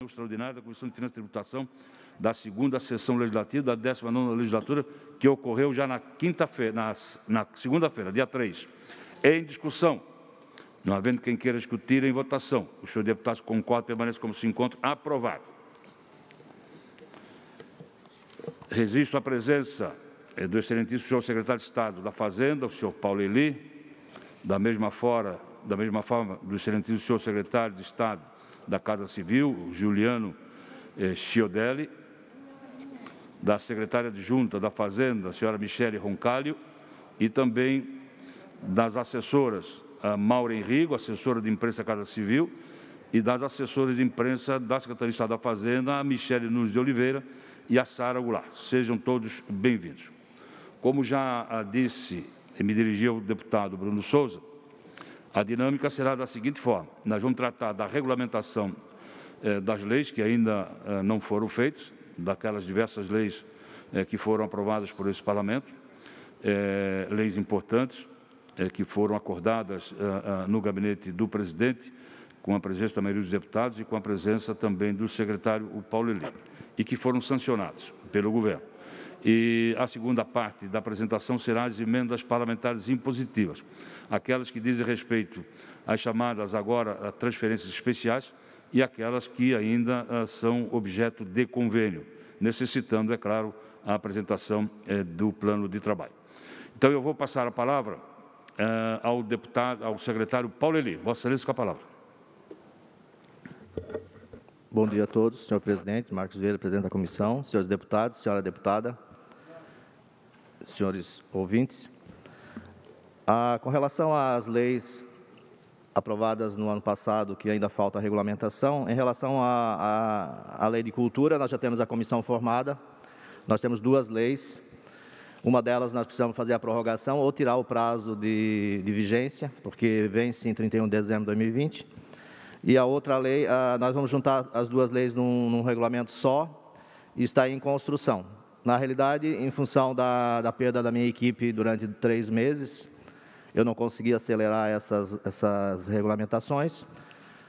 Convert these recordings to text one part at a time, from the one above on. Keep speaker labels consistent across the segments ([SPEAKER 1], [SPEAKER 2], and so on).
[SPEAKER 1] extraordinária da Comissão de Finanças e Tributação da 2ª Sessão Legislativa da 19ª Legislatura, que ocorreu já na quinta-feira, na segunda-feira, dia 3. Em discussão, não havendo quem queira discutir, em votação. Os senhores deputados concordam, permanecem como se encontram. Aprovado. Registro a presença do excelentíssimo senhor secretário de Estado da Fazenda, o senhor Paulo Eli, da mesma forma, do excelentíssimo senhor secretário de Estado da Casa Civil, o Juliano Chiodelli, da secretária adjunta da Fazenda, a senhora Michele Roncalho, e também das assessoras, a Maura Henrigo, assessora de imprensa da Casa Civil, e das assessoras de imprensa da Secretaria de Estado da Fazenda, a Michele Nunes de Oliveira e a Sara Goulart. Sejam todos bem-vindos. Como já disse e me dirigi ao deputado Bruno Souza, a dinâmica será da seguinte forma. Nós vamos tratar da regulamentação das leis que ainda não foram feitas, daquelas diversas leis que foram aprovadas por esse Parlamento, leis importantes que foram acordadas no gabinete do presidente, com a presença da maioria dos deputados e com a presença também do secretário, o Paulo Eli, e que foram sancionados pelo governo. E a segunda parte da apresentação será as emendas parlamentares impositivas, aquelas que dizem respeito às chamadas agora transferências especiais e aquelas que ainda são objeto de convênio, necessitando, é claro, a apresentação do plano de trabalho. Então, eu vou passar a palavra ao secretário Paulo Eli. Vossa Excelência, com a palavra.
[SPEAKER 2] Bom dia a todos, senhor presidente, Marcos Vieira, presidente da comissão, senhores deputados, senhora deputada, senhores ouvintes. Com relação às leis aprovadas no ano passado, que ainda falta a regulamentação, em relação à lei de cultura, nós já temos a comissão formada, nós temos 2 leis, uma delas nós precisamos fazer a prorrogação ou tirar o prazo de vigência, porque vence em 31 de dezembro de 2020, e a outra lei, nós vamos juntar as 2 leis num regulamento só e está em construção. Na realidade, em função da perda da minha equipe durante 3 meses, eu não consegui acelerar essas regulamentações.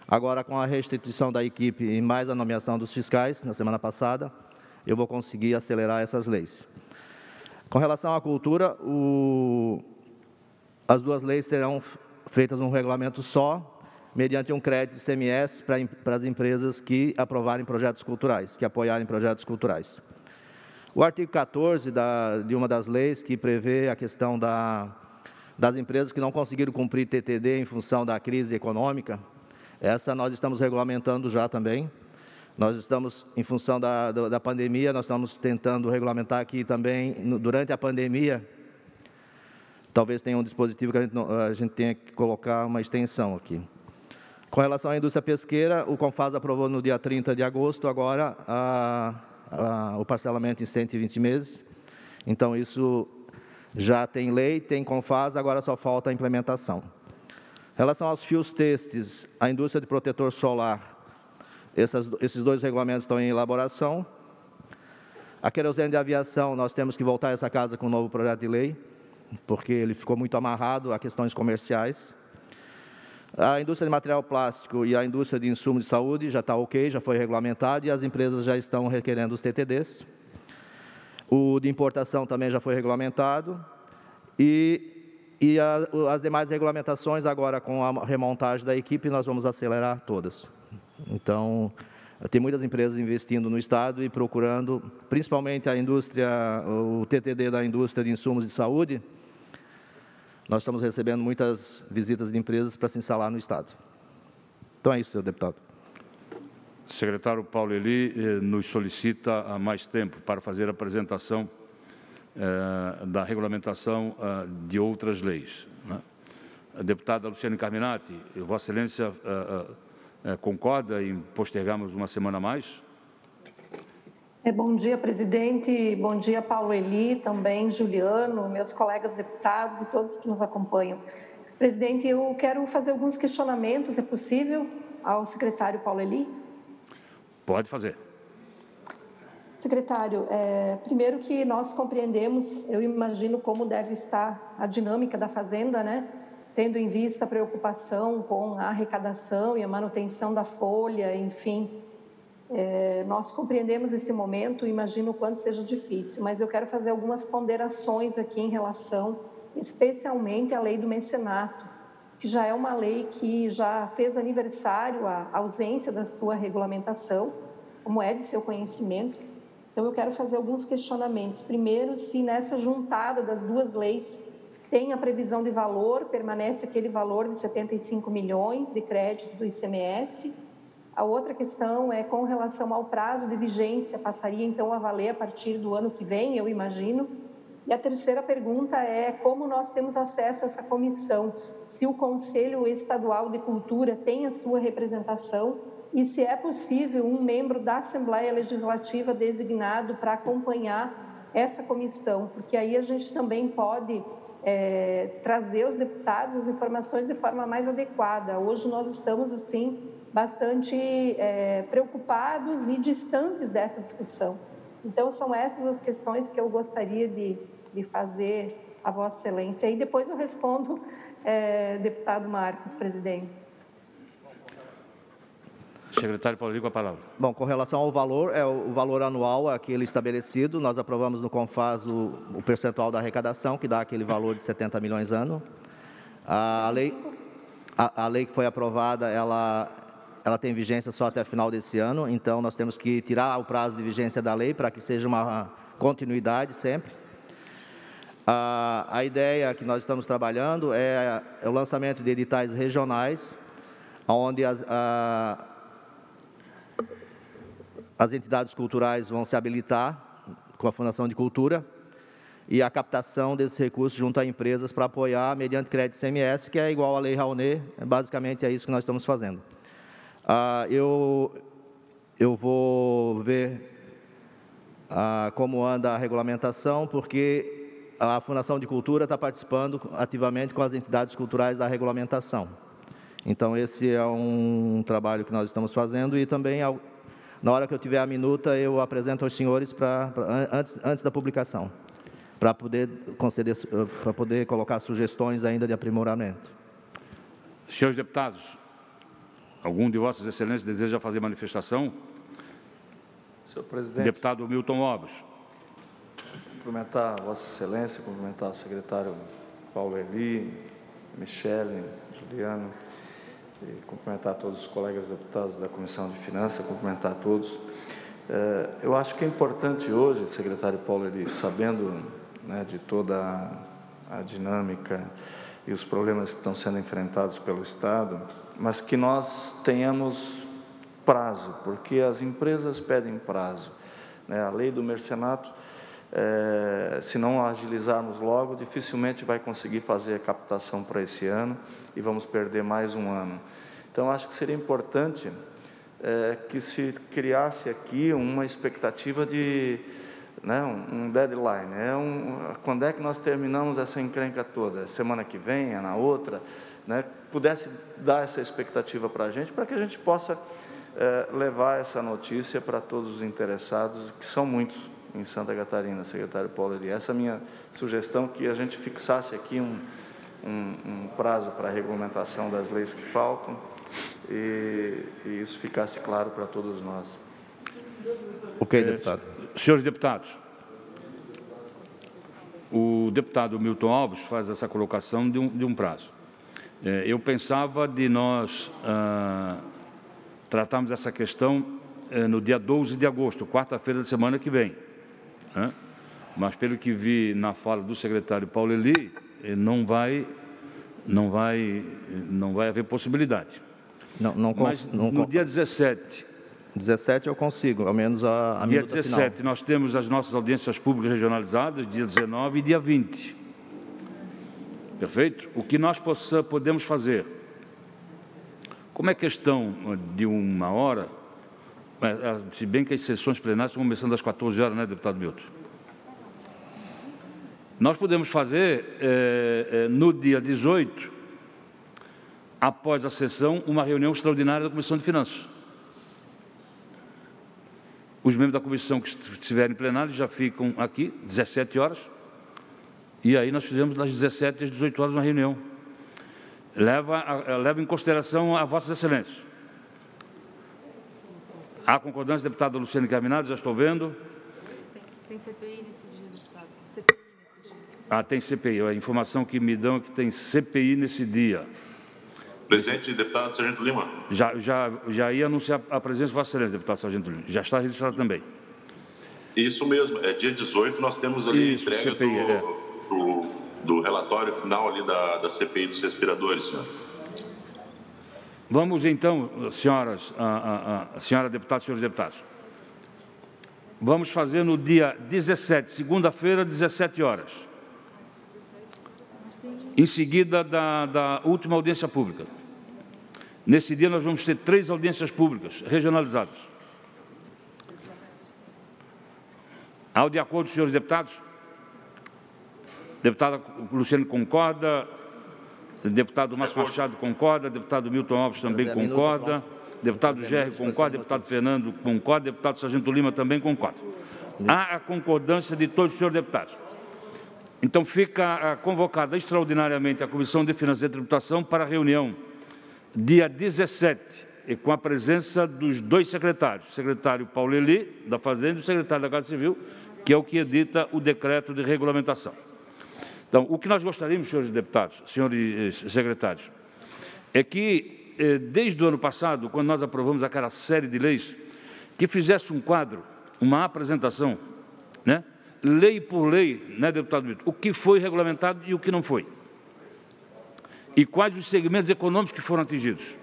[SPEAKER 2] Agora, com a restituição da equipe e mais a nomeação dos fiscais, na semana passada, eu vou conseguir acelerar essas leis. Com relação à cultura, as 2 leis serão feitas num regulamento só, mediante um crédito de ICMS para as empresas que aprovarem projetos culturais, que apoiarem projetos culturais. O artigo 14 de uma das leis, que prevê a questão das empresas que não conseguiram cumprir TTD em função da crise econômica, essa nós estamos regulamentando já também. Nós estamos, em função da pandemia, nós estamos tentando regulamentar aqui também, durante a pandemia, talvez tenha um dispositivo que a gente tenha que colocar uma extensão aqui. Com relação à indústria pesqueira, o CONFAS aprovou no dia 30 de agosto, agora, o parcelamento em 120 meses. Então, isso já tem lei, tem CONFAS, agora só falta a implementação. Em relação aos fios têxteis, a indústria de protetor solar, esses 2 regulamentos estão em elaboração. A querosene de aviação, nós temos que voltar a essa casa com um novo projeto de lei, porque ele ficou muito amarrado a questões comerciais. A indústria de material plástico e a indústria de insumos de saúde já está ok, já foi regulamentado e as empresas já estão requerendo os TTDs. O de importação também já foi regulamentado e as demais regulamentações agora com a remontagem da equipe nós vamos acelerar todas. Então, tem muitas empresas investindo no Estado e procurando, principalmente a indústria, o TTD da indústria de insumos de saúde. Nós estamos recebendo muitas visitas de empresas para se instalar no Estado. Então é isso, senhor deputado.
[SPEAKER 1] O secretário Paulo Eli nos solicita há mais tempo para fazer a apresentação da regulamentação de outras leis, né? A deputada Luciane Carminati, Vossa Excelência concorda em postergarmos uma semana a mais?
[SPEAKER 3] Bom dia, presidente. Bom dia, Paulo Eli, também Juliano, meus colegas deputados e todos que nos acompanham. Presidente, eu quero fazer alguns questionamentos, é possível, ao secretário Paulo Eli?
[SPEAKER 1] Pode fazer.
[SPEAKER 3] Secretário, primeiro que nós compreendemos, eu imagino como deve estar a dinâmica da Fazenda, né? Tendo em vista a preocupação com a arrecadação e a manutenção da folha, enfim, Nós compreendemos esse momento, imagino o quanto seja difícil, mas eu quero fazer algumas ponderações aqui em relação, especialmente à lei do mecenato, que já é uma lei que já fez aniversário a ausência da sua regulamentação, como é de seu conhecimento. Então, eu quero fazer alguns questionamentos. Primeiro, se nessa juntada das duas leis tem a previsão de valor, permanece aquele valor de 75 milhões de crédito do ICMS. A outra questão é com relação ao prazo de vigência, passaria então a valer a partir do ano que vem, eu imagino. E a terceira pergunta é como nós temos acesso a essa comissão, se o Conselho Estadual de Cultura tem a sua representação e se é possível um membro da Assembleia Legislativa designado para acompanhar essa comissão, porque aí a gente também pode trazer aos deputados as informações de forma mais adequada. Hoje nós estamos, assim, bastante preocupados e distantes dessa discussão. Então, são essas as questões que eu gostaria de fazer a Vossa Excelência. E depois eu respondo, deputado Marcos, presidente.
[SPEAKER 1] Secretário Paulo Eli, com a palavra.
[SPEAKER 2] Bom, com relação ao valor, o valor anual aquele estabelecido, nós aprovamos no CONFAS o percentual da arrecadação, que dá aquele valor de 70 milhões ano. A lei que foi aprovada, ela tem vigência só até o final desse ano, então nós temos que tirar o prazo de vigência da lei para que seja uma continuidade sempre. A ideia que nós estamos trabalhando é o lançamento de editais regionais, onde as entidades culturais vão se habilitar com a Fundação de Cultura e a captação desses recursos junto a empresas para apoiar mediante crédito ICMS, que é igual à Lei Rouanet, basicamente é isso que nós estamos fazendo. Eu vou ver como anda a regulamentação, porque a Fundação de Cultura está participando ativamente com as entidades culturais da regulamentação. Então, esse é um trabalho que nós estamos fazendo e também, na hora que eu tiver a minuta, eu apresento aos senhores antes da publicação, para poder colocar sugestões ainda de aprimoramento.
[SPEAKER 1] Senhores deputados, algum de Vossas Excelências deseja fazer manifestação?
[SPEAKER 4] Senhor presidente.
[SPEAKER 1] Deputado Milton Obres.
[SPEAKER 4] Cumprimentar Vossa Excelência, cumprimentar o secretário Paulo Eli, Michele, Juliano, e cumprimentar todos os colegas deputados da Comissão de Finanças, cumprimentar a todos. Eu acho que é importante hoje, secretário Paulo Eli, sabendo, né, de toda a dinâmica e os problemas que estão sendo enfrentados pelo Estado, mas que nós tenhamos prazo, porque as empresas pedem prazo, né? A lei do mercenato, se não agilizarmos logo, dificilmente vai conseguir fazer a captação para esse ano e vamos perder mais um ano. Então, acho que seria importante que se criasse aqui uma expectativa de, né, um deadline. Quando é que nós terminamos essa encrenca toda? Semana que vem, na outra? Né? Pudesse dar essa expectativa para que a gente possa levar essa notícia para todos os interessados, que são muitos em Santa Catarina, secretário Paulo Eli. Essa é a minha sugestão, que a gente fixasse aqui um prazo para a regulamentação das leis que faltam e isso ficasse claro para todos nós.
[SPEAKER 2] Ok, deputado.
[SPEAKER 1] Senhores deputados, o deputado Milton Alves faz essa colocação de um prazo. Eu pensava de nós tratarmos essa questão no dia 12 de agosto, quarta-feira da semana que vem. Mas, pelo que vi na fala do secretário Paulo Eli, não vai haver possibilidade. Mas no dia 17...
[SPEAKER 2] 17 eu consigo, ao menos a
[SPEAKER 1] dia
[SPEAKER 2] minuta
[SPEAKER 1] 17,
[SPEAKER 2] final.
[SPEAKER 1] nós temos as nossas audiências públicas regionalizadas, dia 19 e dia 20. Perfeito? O que nós podemos fazer? Como é questão de uma hora, se bem que as sessões plenárias estão começando às 14 horas, né, deputado Milton? Nós podemos fazer, no dia 18, após a sessão, uma reunião extraordinária da Comissão de Finanças. Os membros da comissão que estiverem em plenário já ficam aqui, 17 horas, e aí nós fizemos das 17 às 18 horas uma reunião. Leva em consideração a Vossas Excelências. Há concordância, deputada Luciane Carminati, já estou vendo.
[SPEAKER 5] Tem CPI nesse dia, deputado. CPI nesse dia.
[SPEAKER 1] Ah, tem CPI. A informação que me dão é que tem CPI nesse dia.
[SPEAKER 6] Presidente, deputado Sargento Lima.
[SPEAKER 1] Já ia anunciar a presença de Vossa Excelência, deputado Sargento Lima. Já está registrado também.
[SPEAKER 6] Isso mesmo. É dia 18, nós temos ali
[SPEAKER 1] Isso,
[SPEAKER 6] a entrega
[SPEAKER 1] CPI,
[SPEAKER 6] do relatório final ali da CPI dos respiradores, senhor.
[SPEAKER 1] Vamos, então, senhoras, senhora deputada, senhores deputados. Vamos fazer no dia 17, segunda-feira, 17 horas. Em seguida da última audiência pública. Nesse dia, nós vamos ter 3 audiências públicas regionalizadas. Há de acordo, senhores deputados? Deputada Luciane concorda, deputado Márcio Machado concorda, deputado Milton Alves também concorda, deputado Gerry concorda, deputado Fernando concorda, deputado Sargento Lima também concorda. Há a concordância de todos os senhores deputados. Então, fica convocada extraordinariamente a Comissão de Finanças e Tributação para a reunião dia 17, e com a presença dos 2 secretários, o secretário Paulo Eli, da Fazenda, e o secretário da Casa Civil, que é o que edita o decreto de regulamentação. Então, o que nós gostaríamos, senhores deputados, senhores secretários, é que, desde o ano passado, quando nós aprovamos aquela série de leis, que fizesse um quadro, uma apresentação, né, lei por lei, né, deputado Milton, o que foi regulamentado e o que não foi. E quais os segmentos econômicos que foram atingidos.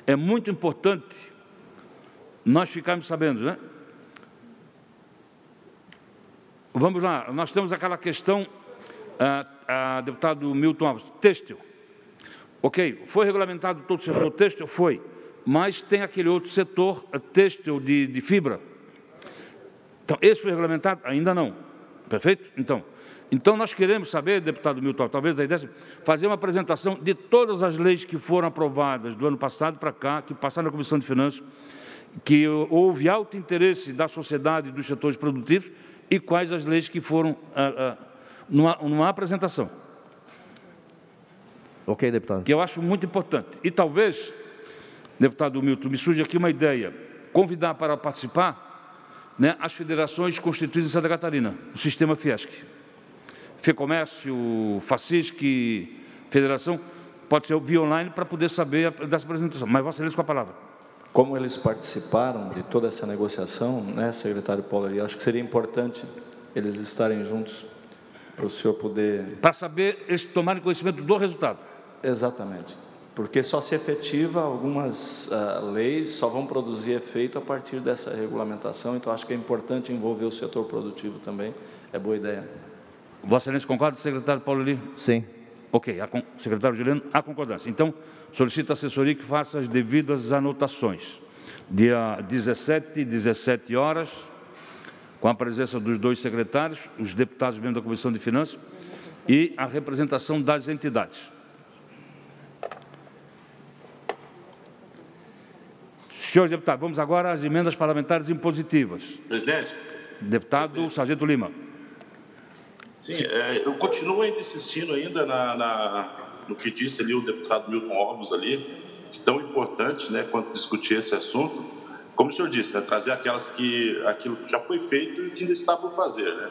[SPEAKER 1] É muito importante nós ficarmos sabendo, né? Vamos lá, nós temos aquela questão, deputado Milton Alves, têxtil. Ok, foi regulamentado todo o setor têxtil? Foi, mas tem aquele outro setor têxtil de fibra. Então, esse foi regulamentado? Ainda não. Perfeito? Então, nós queremos saber, deputado Milton, talvez a ideia fazer uma apresentação de todas as leis que foram aprovadas do ano passado para cá, que passaram na Comissão de Finanças, que houve alto interesse da sociedade e dos setores produtivos, e quais as leis que foram numa apresentação.
[SPEAKER 2] Ok, deputado.
[SPEAKER 1] Que eu acho muito importante. E talvez, deputado Milton, me surge aqui uma ideia, convidar para participar, né, as federações constituídas em Santa Catarina, o sistema Fiesc. FEComércio, FACISC, Federação, pode ser via online para poder saber dessa apresentação. Mas Vossa Excelência com a palavra.
[SPEAKER 4] Como eles participaram de toda essa negociação, né, secretário Paulo, eu acho que seria importante eles estarem juntos para o senhor poder...
[SPEAKER 1] Para saber, eles tomarem conhecimento do resultado.
[SPEAKER 4] Exatamente. Porque só se efetiva algumas leis, só vão produzir efeito a partir dessa regulamentação, então acho que é importante envolver o setor produtivo também, é boa ideia.
[SPEAKER 1] Vossa Excelência concorda, secretário Paulo Eli?
[SPEAKER 2] Sim.
[SPEAKER 1] Ok, secretário Juliano, há concordância. Então, solicito à assessoria que faça as devidas anotações. Dia 17 horas, com a presença dos 2 secretários, os deputados membros da Comissão de Finanças e a representação das entidades. Senhores deputados, vamos agora às emendas parlamentares impositivas.
[SPEAKER 6] Presidente.
[SPEAKER 1] Deputado Sargento Lima.
[SPEAKER 6] Sim, eu continuo ainda insistindo ainda no que disse ali o deputado Milton Alves ali, que tão importante, né, quando discutir esse assunto, como o senhor disse, né, trazer aquilo que já foi feito e que ainda está por fazer, né?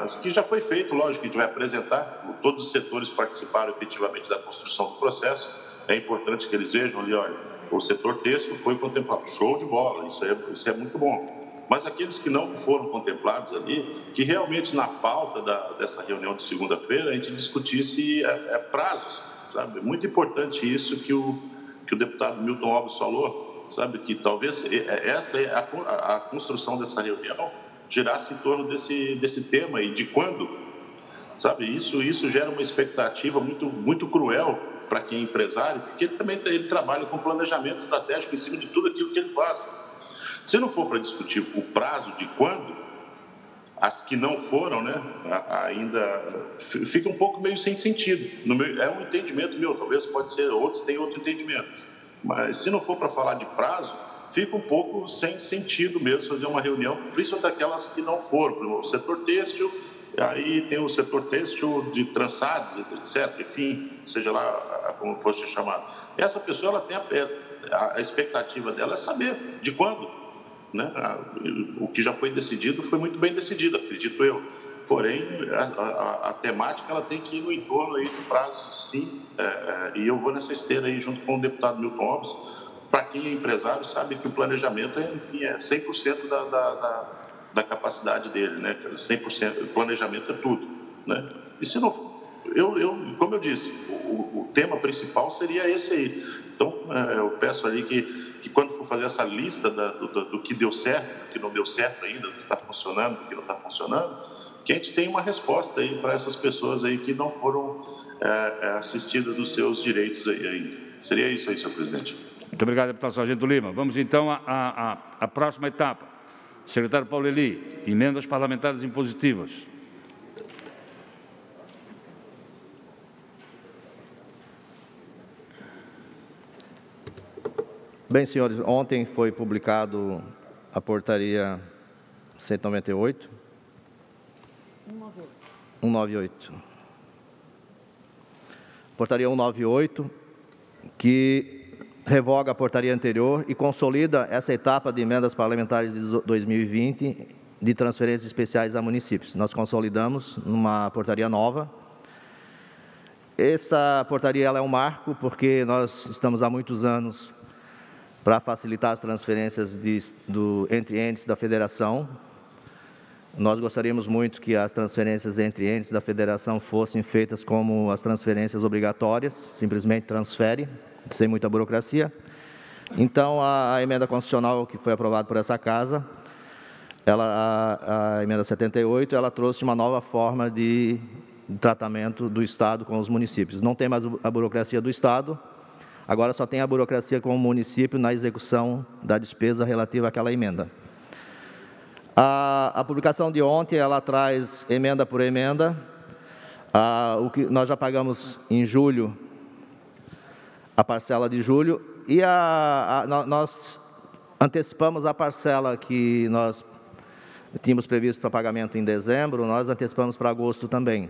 [SPEAKER 6] As que já foi feito, lógico, que a gente vai apresentar, todos os setores participaram efetivamente da construção do processo, é importante que eles vejam ali, olha, o setor têxtil foi contemplado, show de bola, isso é muito bom. Mas aqueles que não foram contemplados ali, que realmente na pauta dessa reunião de segunda-feira a gente discutisse prazos, sabe? É muito importante isso que o deputado Milton Alves falou, sabe? Que talvez essa a construção dessa reunião girasse em torno desse tema e de quando, sabe? Isso gera uma expectativa muito cruel para quem é empresário, porque ele trabalha com planejamento estratégico em cima de tudo aquilo que ele faz. Se não for para discutir o prazo de quando, as que não foram, né, ainda fica um pouco meio sem sentido. É um entendimento meu, talvez pode ser, outros têm outro entendimento. Mas se não for para falar de prazo, fica um pouco sem sentido mesmo fazer uma reunião, principalmente daquelas que não foram. O setor têxtil, Aí tem o setor têxtil de trançados, etc., enfim, seja lá como for ser chamado. Essa pessoa, ela tem a expectativa dela é saber de quando, né? O que já foi decidido foi muito bem decidido, acredito eu. Porém, a temática, ela tem que ir no entorno aí do prazo, sim, e eu vou nessa esteira aí junto com o deputado Milton Alves. Para quem é empresário, sabe que o planejamento enfim, é 100% da capacidade dele, né? 100%, o planejamento é tudo, né? E se não, como eu disse, o tema principal seria esse aí. Então, eu peço ali que quando for fazer essa lista do que deu certo, do que não deu certo ainda, do que está funcionando, do que não está funcionando, que a gente tenha uma resposta aí para essas pessoas aí que não foram assistidas nos seus direitos aí. Seria isso aí, senhor presidente.
[SPEAKER 1] Muito obrigado, deputado Sargento Lima. Vamos, então, à próxima etapa. Secretário Paulo Eli, emendas parlamentares impositivas.
[SPEAKER 2] Bem, senhores, ontem foi publicado a portaria 198. 198. Portaria 198, que revoga a portaria anterior e consolida essa etapa de emendas parlamentares de 2020 de transferências especiais a municípios. Nós consolidamos numa portaria nova. Essa portaria ela é um marco porque nós estamos há muitos anos para facilitar as transferências entre entes da federação. Nós gostaríamos muito que as transferências entre entes da federação fossem feitas como as transferências obrigatórias, simplesmente transfere, sem muita burocracia. Então, a emenda constitucional que foi aprovada por essa Casa, a emenda 78, ela trouxe uma nova forma de tratamento do Estado com os municípios. Não tem mais a burocracia do Estado, agora só tem a burocracia com o município na execução da despesa relativa àquela emenda. A publicação de ontem, ela traz emenda por emenda. O que nós já pagamos em julho, a parcela de julho, e nós antecipamos a parcela que nós tínhamos previsto para pagamento em dezembro, nós antecipamos para agosto também,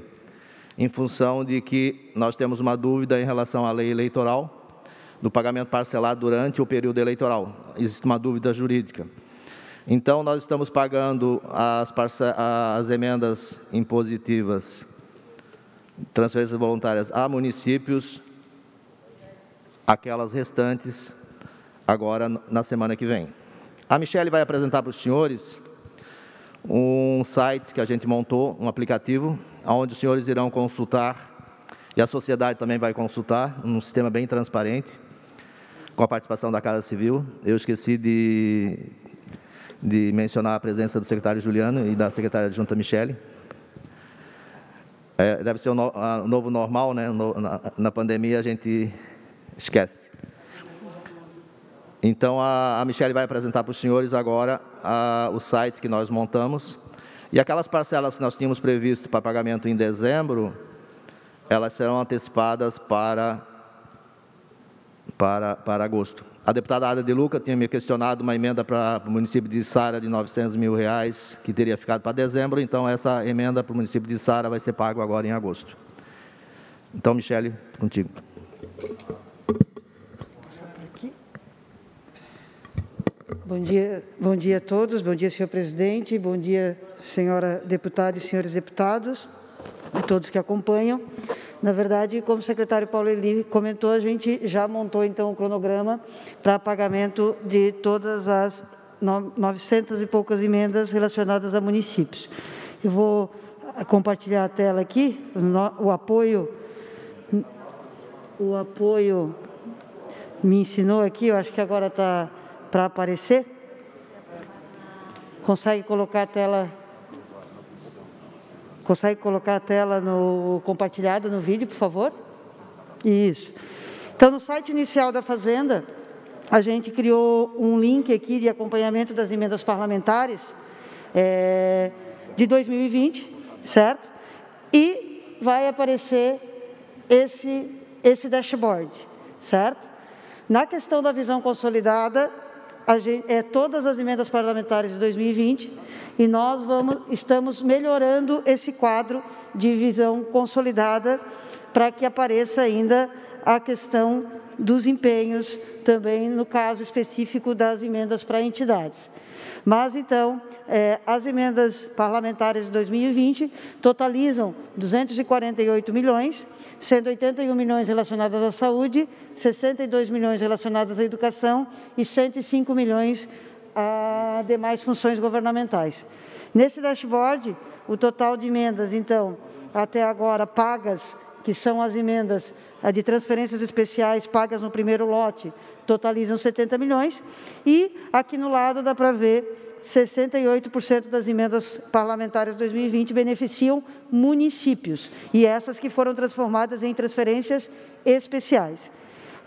[SPEAKER 2] em função de que nós temos uma dúvida em relação à lei eleitoral, do pagamento parcelado durante o período eleitoral. Existe uma dúvida jurídica. Então, nós estamos pagando as emendas impositivas, transferências voluntárias a municípios, aquelas restantes, agora na semana que vem. A Michele vai apresentar para os senhores um site que a gente montou, um aplicativo, onde os senhores irão consultar, e a sociedade também vai consultar, um sistema bem transparente, com a participação da Casa Civil. Eu esqueci de mencionar a presença do secretário Juliano e da secretária adjunta Michele. Deve ser o novo normal, né? Na pandemia a gente esquece. Então, a Michele vai apresentar para os senhores agora o site que nós montamos. E aquelas parcelas que nós tínhamos previsto para pagamento em dezembro, elas serão antecipadas para agosto. A deputada Ada de Luca tinha me questionado uma emenda para o município de Sara de R$900 mil, que teria ficado para dezembro, então essa emenda para o município de Sara vai ser pago agora em agosto. Então, Michele, contigo.
[SPEAKER 7] Bom dia a todos, bom dia, senhor presidente, bom dia, senhora deputada e senhores deputados, e todos que acompanham. Na verdade, como o secretário Paulo Eli comentou, a gente já montou, então, o cronograma para pagamento de todas as 900 e poucas emendas relacionadas a municípios. Eu vou compartilhar a tela aqui, o apoio me ensinou aqui, eu acho que agora está para aparecer. Consegue colocar a tela... Consegue colocar a tela compartilhada no vídeo, por favor? Isso. Então, no site inicial da Fazenda, a gente criou um link aqui de acompanhamento das emendas parlamentares de 2020, certo? E vai aparecer esse dashboard, certo? Na questão da visão consolidada, todas as emendas parlamentares de 2020, e nós estamos melhorando esse quadro de visão consolidada para que apareça ainda a questão dos empenhos, também no caso específico das emendas para entidades. Mas, então, as emendas parlamentares de 2020 totalizam 248 milhões, sendo 81 milhões relacionadas à saúde, 62 milhões relacionadas à educação e 105 milhões a demais funções governamentais. Nesse dashboard, o total de emendas, então, até agora pagas, que são as emendas de transferências especiais pagas no primeiro lote, totalizam 70 milhões, e aqui no lado dá para ver 68% das emendas parlamentares de 2020 beneficiam municípios, e essas que foram transformadas em transferências especiais.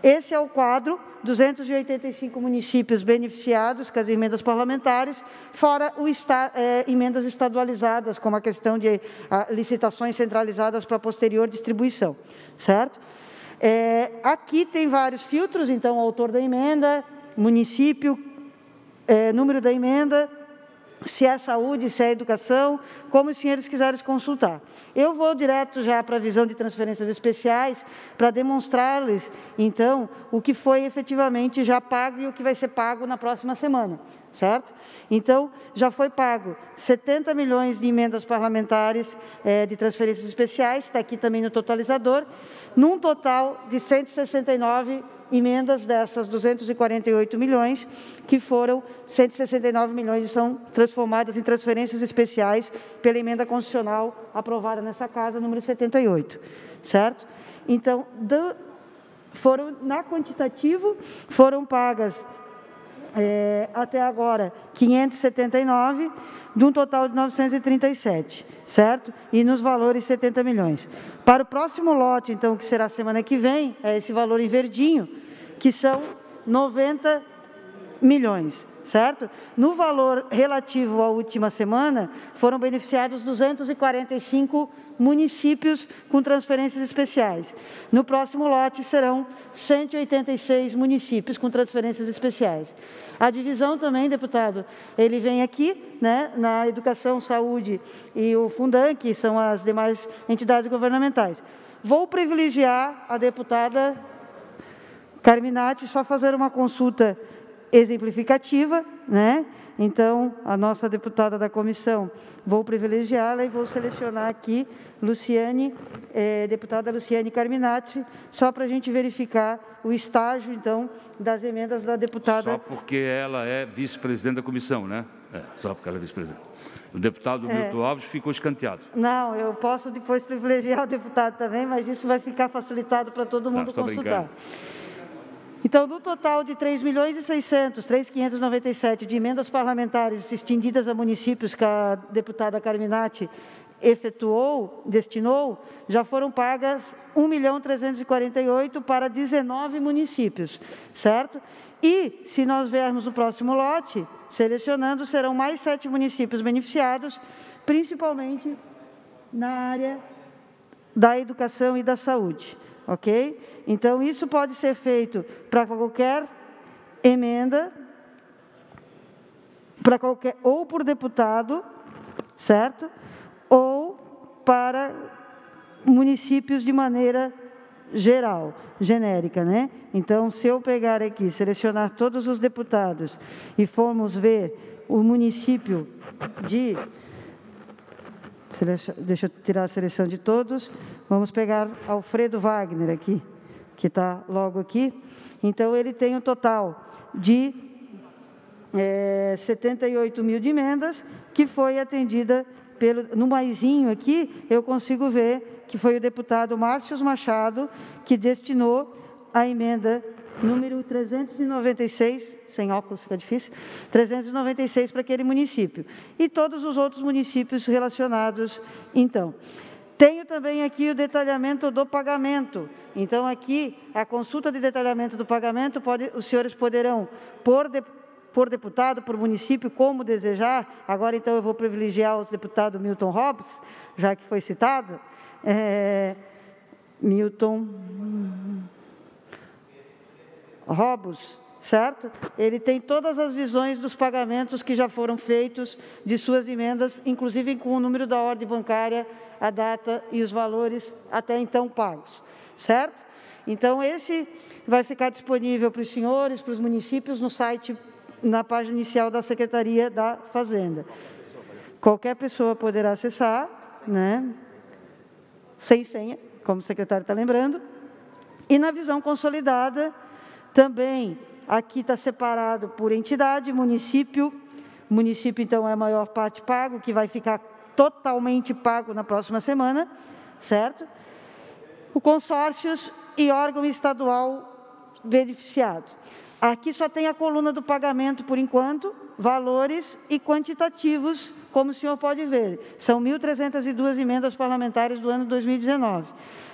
[SPEAKER 7] Esse é o quadro, 285 municípios beneficiados com as emendas parlamentares, fora emendas estadualizadas, como a questão de licitações centralizadas para posterior distribuição, certo? Aqui tem vários filtros, então, autor da emenda, município, número da emenda, se é saúde, se é educação, como os senhores quiserem consultar. Eu vou direto já para a visão de transferências especiais, para demonstrar-lhes, então, o que foi efetivamente já pago e o que vai ser pago na próxima semana, certo? Então, já foi pago 70 milhões de emendas parlamentares de transferências especiais, está aqui também no totalizador, num total de 169 emendas dessas 248 milhões, que foram 169 milhões e são transformadas em transferências especiais pela emenda constitucional aprovada nessa casa, número 78, certo? Então, na quantitativo, foram pagas até agora 579, de um total de 937, certo? E nos valores 70 milhões. Para o próximo lote, então, que será semana que vem, é esse valor em verdinho, que são 90 milhões, certo? No valor relativo à última semana, foram beneficiados 245 municípios com transferências especiais. No próximo lote serão 186 municípios com transferências especiais. A divisão também, deputado, ele vem aqui, né, na educação, saúde e o Fundan, que são as demais entidades governamentais. Vou privilegiar a deputada Carminati, só fazer uma consulta exemplificativa, né? Então, a nossa deputada da comissão, vou privilegiá-la e vou selecionar aqui deputada Luciane Carminati, só para a gente verificar o estágio, então, das emendas da deputada...
[SPEAKER 1] Só porque ela é vice-presidente da comissão, né? Só porque ela é vice-presidente. O deputado Milton Alves ficou escanteado.
[SPEAKER 7] Não, eu posso depois privilegiar o deputado também, mas isso vai ficar facilitado para todo mundo consultar. Então, no total de 3.600.597 de emendas parlamentares estendidas a municípios que a deputada Carminati destinou, já foram pagas 1.348.000 para 19 municípios, certo? E, se nós vermos o próximo lote, selecionando, serão mais 7 municípios beneficiados, principalmente na área da educação e da saúde. Ok? Então, isso pode ser feito para qualquer emenda, ou por deputado, certo? Ou para municípios de maneira geral, genérica, né? Então, se eu pegar aqui, selecionar todos os deputados e formos ver o município de... Deixa eu tirar a seleção de todos. Vamos pegar Alfredo Wagner aqui, que está logo aqui. Então, ele tem um total de 78 mil de emendas, que foi atendida no maisinho aqui, eu consigo ver que foi o deputado Márcio Machado que destinou a emenda número 396, sem óculos fica difícil, 396 para aquele município. E todos os outros municípios relacionados, então. Tenho também aqui o detalhamento do pagamento. Então, aqui, a consulta de detalhamento do pagamento, os senhores poderão, por deputado, por município, como desejar. Agora, então, eu vou privilegiar o deputado Milton Hobbs, já que foi citado. Milton Robos, certo? Ele tem todas as visões dos pagamentos que já foram feitos de suas emendas, inclusive com o número da ordem bancária, a data e os valores até então pagos, certo? Então, esse vai ficar disponível para os senhores, para os municípios, no site, na página inicial da Secretaria da Fazenda. Qualquer pessoa poderá acessar, né? Sem senha, como o secretário está lembrando. E na visão consolidada, também, aqui está separado por entidade, município. Município, então, é a maior parte pago, que vai ficar totalmente pago na próxima semana, certo? O consórcios e órgão estadual beneficiado. Aqui só tem a coluna do pagamento, por enquanto, valores e quantitativos, como o senhor pode ver. São 1.302 emendas parlamentares do ano 2019.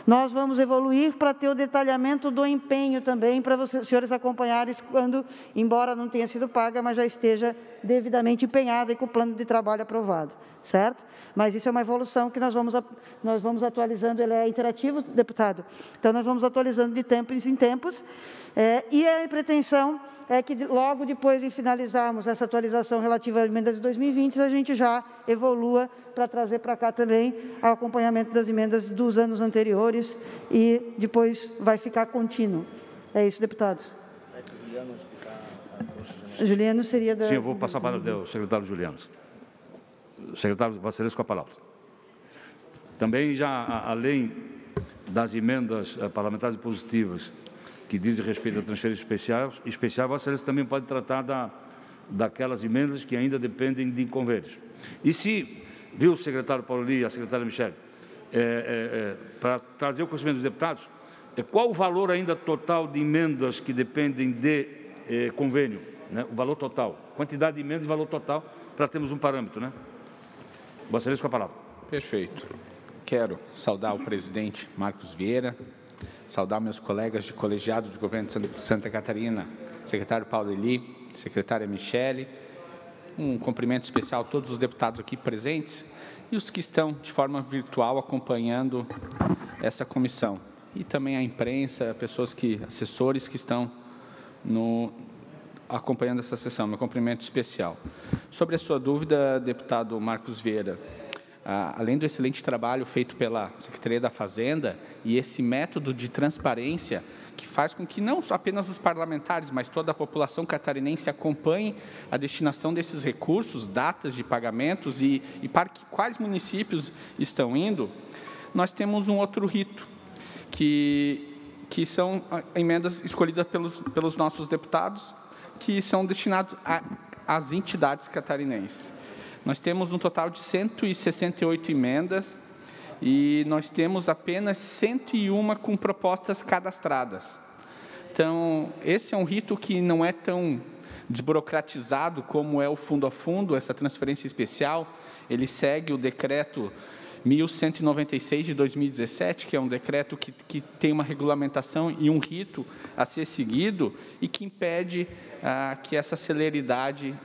[SPEAKER 7] Nós vamos evoluir para ter o detalhamento do empenho também, para vocês, senhores, acompanharem quando, embora não tenha sido paga, mas já esteja devidamente empenhada e com o plano de trabalho aprovado, certo? Mas isso é uma evolução que nós vamos atualizando, ele é interativo, deputado, então nós vamos atualizando de tempos em tempos, e a pretensão é que logo depois de finalizarmos essa atualização relativa à emenda de 2020, a gente já evolua para trazer para cá também o acompanhamento das emendas dos anos anteriores e depois vai ficar contínuo. É isso, deputado. Juliano seria da...
[SPEAKER 1] Sim, eu vou passar para o secretário Juliano. Secretário Vassilesco, com a palavra. Também já, além das emendas parlamentares positivas, que dizem respeito à transferência especial, Vossa Excelência também pode tratar daquelas emendas que ainda dependem de convênios. E se, viu o secretário Paulo Eli e a secretária Michele, para trazer o conhecimento dos deputados, qual o valor ainda total de emendas que dependem de convênio, né? O valor total, quantidade de emendas e valor total, para termos um parâmetro, né? Vossa Excelência, com a palavra.
[SPEAKER 8] Perfeito. Quero saudar o presidente Marcos Vieira, saudar meus colegas de colegiado de governo de Santa Catarina, secretário Paulo Eli, secretária Michele, um cumprimento especial a todos os deputados aqui presentes e os que estão de forma virtual acompanhando essa comissão. E também a imprensa, assessores que estão acompanhando essa sessão. Meu cumprimento especial. Sobre a sua dúvida, deputado Marcos Vieira, além do excelente trabalho feito pela Secretaria da Fazenda e esse método de transparência que faz com que não apenas os parlamentares, mas toda a população catarinense acompanhe a destinação desses recursos, datas de pagamentos e para quais municípios estão indo, nós temos um outro rito, que são emendas escolhidas pelos nossos deputados, que são destinados às entidades catarinenses. Nós temos um total de 168 emendas e nós temos apenas 101 com propostas cadastradas. Então, esse é um rito que não é tão desburocratizado como é o fundo a fundo, essa transferência especial. Ele segue o decreto 1196 de 2017, que é um decreto que tem uma regulamentação e um rito a ser seguido e que impede que essa celeridade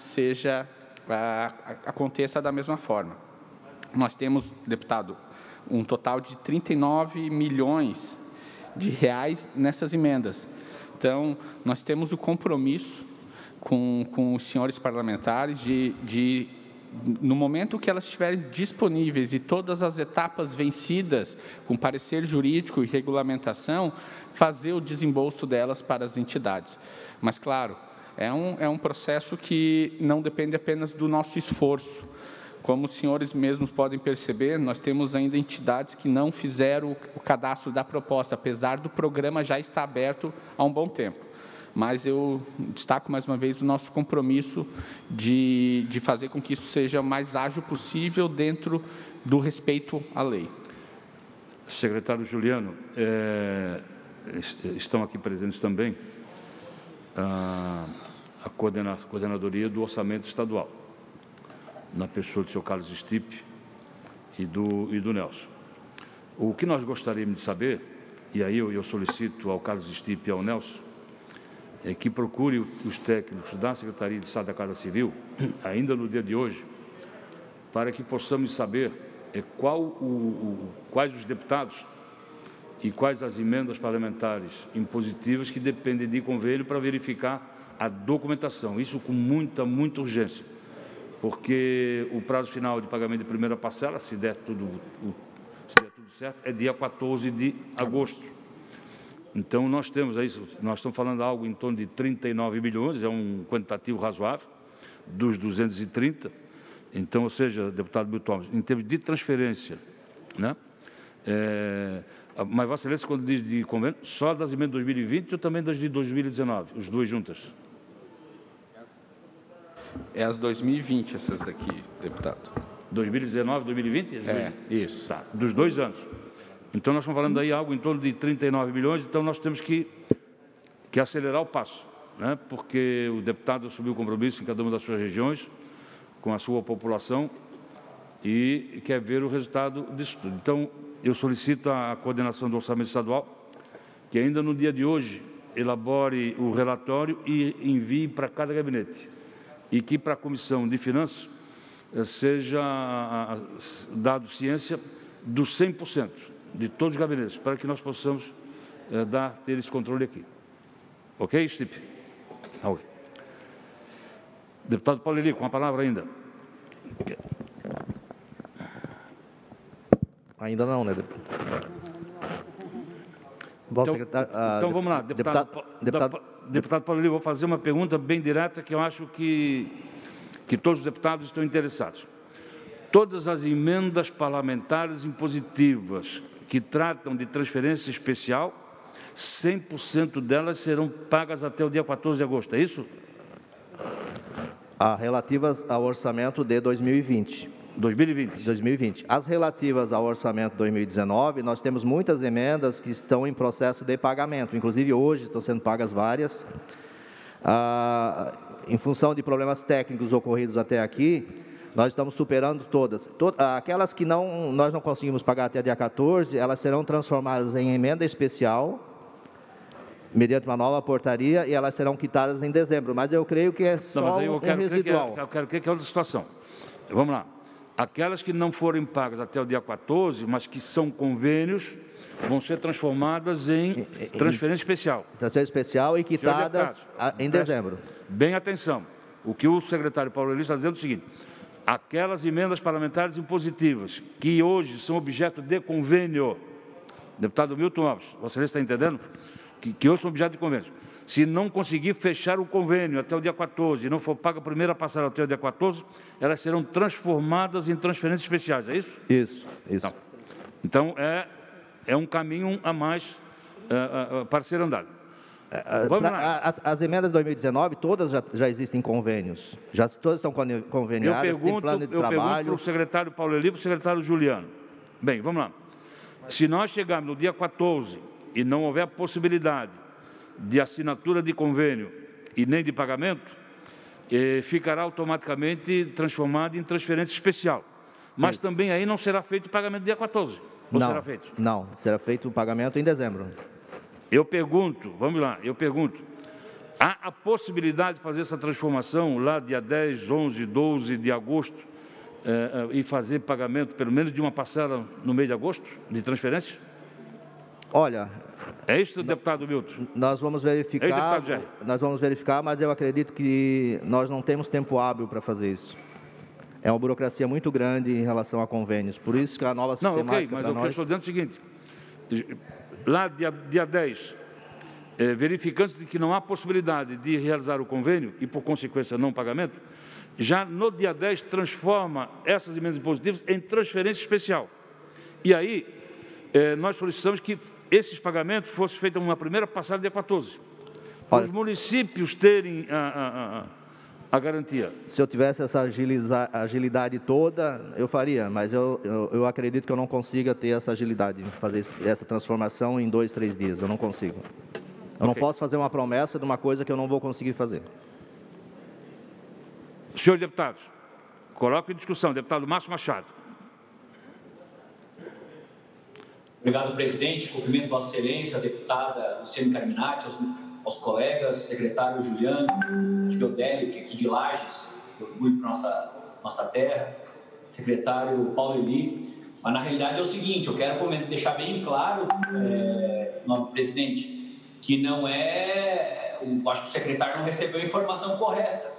[SPEAKER 8] aconteça da mesma forma. Nós temos, deputado, um total de 39 milhões de reais nessas emendas. Então, nós temos o compromisso com os senhores parlamentares de no momento que elas estiverem disponíveis e todas as etapas vencidas, com parecer jurídico e regulamentação, fazer o desembolso delas para as entidades. Mas, claro, é um processo que não depende apenas do nosso esforço. Como os senhores mesmos podem perceber, nós temos ainda entidades que não fizeram o cadastro da proposta, apesar do programa já estar aberto há um bom tempo. Mas eu destaco mais uma vez o nosso compromisso de fazer com que isso seja o mais ágil possível dentro do respeito à lei.
[SPEAKER 1] Secretário Juliano, estão aqui presentes também a coordenadoria do orçamento estadual, na pessoa do senhor Carlos Stipe e do Nelson. O que nós gostaríamos de saber, e aí eu solicito ao Carlos Stipe e ao Nelson, é que procure os técnicos da Secretaria de Estado da Casa Civil, ainda no dia de hoje, para que possamos saber quais os deputados e quais as emendas parlamentares impositivas que dependem de convênio para verificar a documentação, isso com muita urgência, porque o prazo final de pagamento de primeira parcela, se der tudo certo, é dia 14 de agosto. Então, nós estamos falando de algo em torno de 39 bilhões, é um quantitativo razoável, dos 230. Então, ou seja, deputado Milton, em termos de transferência, né? Mas Vossa Excelência, quando diz de convênio, só das emendas de 2020 ou também das de 2019, os duas juntas?
[SPEAKER 8] É as 2020, essas daqui, deputado.
[SPEAKER 1] 2019, 2020?
[SPEAKER 8] Isso.
[SPEAKER 1] Tá, dos 2 anos. Então, nós estamos falando aí algo em torno de 39 bilhões, então nós temos que acelerar o passo, né? Porque o deputado assumiu o compromisso em cada uma das suas regiões, com a sua população, e quer ver o resultado disso tudo. Então, eu solicito à coordenação do Orçamento Estadual que ainda no dia de hoje elabore o relatório e envie para cada gabinete, e que para a Comissão de Finanças seja dado ciência dos 100% de todos os gabinetes, para que nós possamos ter esse controle aqui. Ok, Stipe? Ok. Deputado Paulo Eli, com a palavra ainda.
[SPEAKER 2] Ainda não, né, deputado? Bom,
[SPEAKER 1] então vamos lá, deputado Paulo Eli, vou fazer uma pergunta bem direta que eu acho que todos os deputados estão interessados. Todas as emendas parlamentares impositivas que tratam de transferência especial, 100% delas serão pagas até o dia 14 de agosto, é isso?
[SPEAKER 2] Relativas ao orçamento de 2020. 2020. As relativas ao orçamento 2019, nós temos muitas emendas que estão em processo de pagamento. Inclusive, hoje estão sendo pagas várias. Em função de problemas técnicos ocorridos até aqui, nós estamos superando todas. Aquelas que nós não conseguimos pagar até dia 14, elas serão transformadas em emenda especial, mediante uma nova portaria, e elas serão quitadas em dezembro. Mas eu creio que é só residual.
[SPEAKER 1] Eu quero que é outra situação. Vamos lá. Aquelas que não forem pagas até o dia 14, mas que são convênios, vão ser transformadas em transferência especial.
[SPEAKER 2] Transferência especial e quitadas em dezembro.
[SPEAKER 1] Bem atenção. O que o secretário Paulo Eli está dizendo é o seguinte: aquelas emendas parlamentares impositivas que hoje são objeto de convênio, deputado Milton Alves, você está entendendo? Que hoje são objeto de convênio. Se não conseguir fechar o convênio até o dia 14 e não for paga a primeira parcela até o dia 14, elas serão transformadas em transferências especiais, é isso?
[SPEAKER 2] Isso.
[SPEAKER 1] Então é um caminho a mais para ser andado.
[SPEAKER 2] Vamos lá. As emendas de 2019, todas já existem convênios. Todas estão conveniadas, tem plano de trabalho.
[SPEAKER 1] Eu pergunto para o secretário Paulo Eli e para o secretário Juliano. Bem, vamos lá. Se nós chegarmos no dia 14 e não houver a possibilidade de assinatura de convênio e nem de pagamento, ficará automaticamente transformado em transferência especial. Mas também aí não será feito o pagamento dia 14. Ou será feito?
[SPEAKER 2] Não, será feito o pagamento em dezembro.
[SPEAKER 1] Eu pergunto, vamos lá, há a possibilidade de fazer essa transformação lá dia 10, 11, 12 de agosto e fazer pagamento pelo menos de uma parcela no mês de agosto, de transferência?
[SPEAKER 2] Olha...
[SPEAKER 1] É isso, deputado Milton?
[SPEAKER 2] Nós vamos verificar, mas eu acredito que nós não temos tempo hábil para fazer isso. É uma burocracia muito grande em relação a convênios, por isso que a nova sistemática
[SPEAKER 1] mas eu estou dizendo o seguinte, lá dia 10, verificando-se que não há possibilidade de realizar o convênio e, por consequência, não pagamento, já no dia 10 transforma essas emendas impositivas em transferência especial. E aí, nós solicitamos que esses pagamentos fossem feitos uma primeira passada dia 14. Para os municípios terem a garantia.
[SPEAKER 2] Se eu tivesse essa agilidade toda, eu faria, mas eu acredito que eu não consiga ter essa agilidade de fazer essa transformação em 2, 3 dias. Eu não consigo. Eu não posso fazer uma promessa de uma coisa que eu não vou conseguir fazer.
[SPEAKER 1] Senhores deputados, coloco em discussão. Deputado Márcio Machado.
[SPEAKER 9] Obrigado, presidente. Cumprimento Vossa Excelência, a deputada Luciane Carminati, aos colegas, secretário Juliano, de Beldelli, aqui de Lages, orgulho para nossa terra, secretário Paulo Eli. Mas, na realidade, é o seguinte, eu quero deixar bem claro, nobre presidente, que não é acho que o secretário não recebeu a informação correta,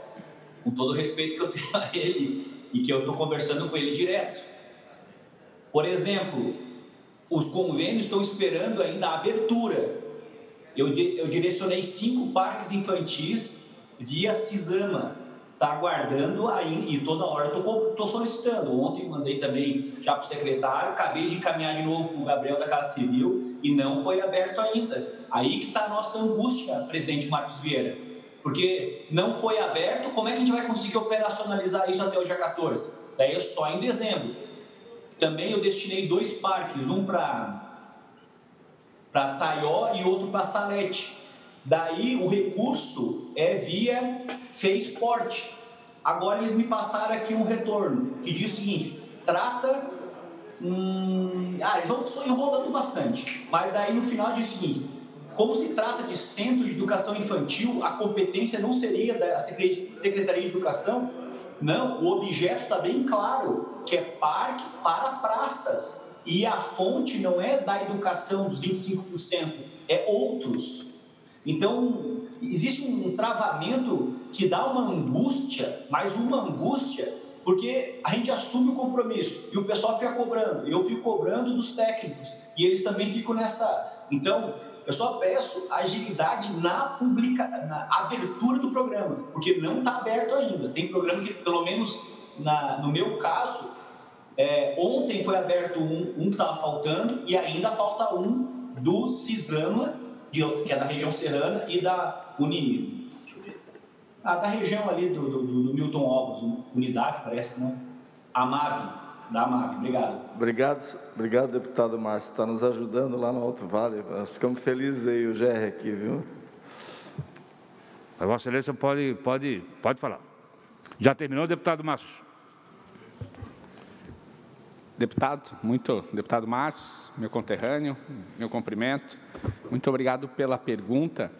[SPEAKER 9] com todo o respeito que eu tenho a ele e que eu estou conversando com ele direto. Por exemplo, os convênios estão esperando ainda a abertura. Eu direcionei 5 parques infantis via Cisama. Está aguardando aí, e toda hora eu estou solicitando. Ontem mandei também já para o secretário, acabei de encaminhar de novo com o Gabriel da Casa Civil e não foi aberto ainda. Aí que está a nossa angústia, presidente Marcos Vieira. Porque não foi aberto, como é que a gente vai conseguir operacionalizar isso até o dia 14? Daí é só em dezembro. Também eu destinei 2 parques, um para Taió e outro para Salete. Daí o recurso é via FEISporte. Agora eles me passaram aqui um retorno, que diz o seguinte, trata... eles vão só enrolando bastante, mas daí no final diz o seguinte, como se trata de centro de educação infantil, a competência não seria da Secretaria de Educação? Não, o objeto está bem claro, que é parques para praças, e a fonte não é da educação dos 25%, é outros. Então, existe um travamento que dá uma angústia, mais uma angústia, porque a gente assume o compromisso e o pessoal fica cobrando, eu fico cobrando dos técnicos e eles também ficam nessa... Então, eu só peço agilidade na abertura do programa, porque não está aberto ainda. Tem programa que, pelo menos no meu caso, ontem foi aberto um que estava faltando e ainda falta um do Cisama, que é da região serrana, e da da região ali do Milton Obos, Unidade, parece, não? Da AMAV, obrigado.
[SPEAKER 4] Obrigado, deputado Márcio, está nos ajudando lá no Alto Vale, nós ficamos felizes aí, o GR aqui, viu?
[SPEAKER 1] A Vossa Excelência pode falar. Já terminou, deputado Márcio?
[SPEAKER 8] Deputado Márcio, meu conterrâneo, meu cumprimento. Muito obrigado pela pergunta,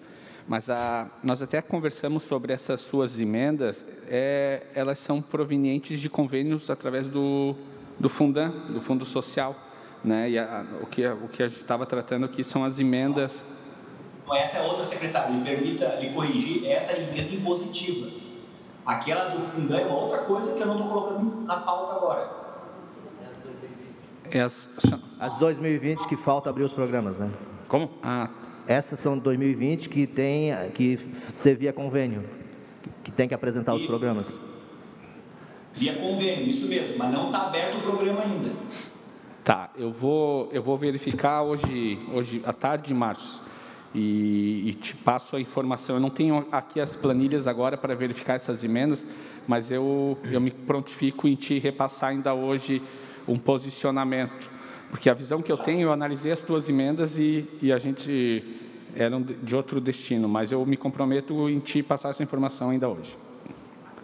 [SPEAKER 8] mas nós até conversamos sobre essas suas emendas, elas são provenientes de convênios através do Fundam, do Fundo Social, né? E o que a gente estava tratando aqui são as emendas...
[SPEAKER 9] Essa é outra, secretário, me permita lhe corrigir, essa é a emenda impositiva. Aquela do Fundam é uma outra coisa que eu não estou colocando na pauta agora.
[SPEAKER 2] As 2020 que falta abrir os programas, né?
[SPEAKER 1] Como?
[SPEAKER 2] Essas são 2020 que ser via convênio, que tem que apresentar os programas.
[SPEAKER 9] Via convênio, isso mesmo, mas não está aberto o programa ainda.
[SPEAKER 8] Tá, eu vou verificar hoje à tarde, Márcio, e te passo a informação. Eu não tenho aqui as planilhas agora para verificar essas emendas, mas eu me prontifico em te repassar ainda hoje um posicionamento, porque a visão que eu tenho, eu analisei as tuas emendas e a gente eram de outro destino, mas eu me comprometo em te passar essa informação ainda hoje.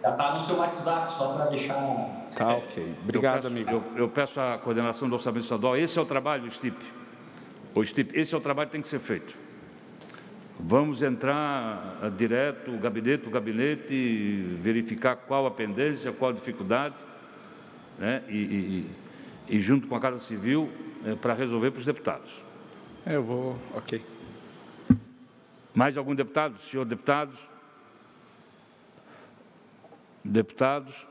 [SPEAKER 9] Já está no seu WhatsApp, só para deixar...
[SPEAKER 8] Tá, ok. Obrigado, amigo.
[SPEAKER 1] Eu peço a coordenação do orçamento estadual, esse é o trabalho, STIP. Esse é o trabalho que tem que ser feito. Vamos entrar direto, gabinete por gabinete, verificar qual a pendência, qual a dificuldade, né? E junto com a Casa Civil, para resolver para os deputados.
[SPEAKER 8] Ok.
[SPEAKER 1] Mais algum deputado? Senhor deputados? Deputados,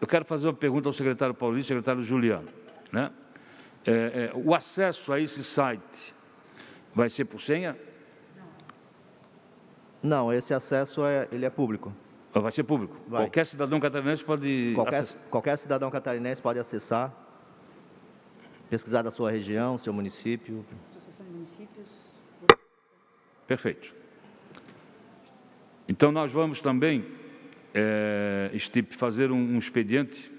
[SPEAKER 1] eu quero fazer uma pergunta ao secretário Paulinho e ao secretário Juliano, né? O acesso a esse site vai ser por senha?
[SPEAKER 2] Não, esse acesso ele é público.
[SPEAKER 1] Vai ser público?
[SPEAKER 2] Vai.
[SPEAKER 1] Qualquer cidadão catarinense pode acessar?
[SPEAKER 2] Qualquer cidadão catarinense pode acessar, pesquisar da sua região, seu município.
[SPEAKER 7] Associação de Municípios.
[SPEAKER 1] Perfeito. Então, nós vamos também, STIP, fazer um expediente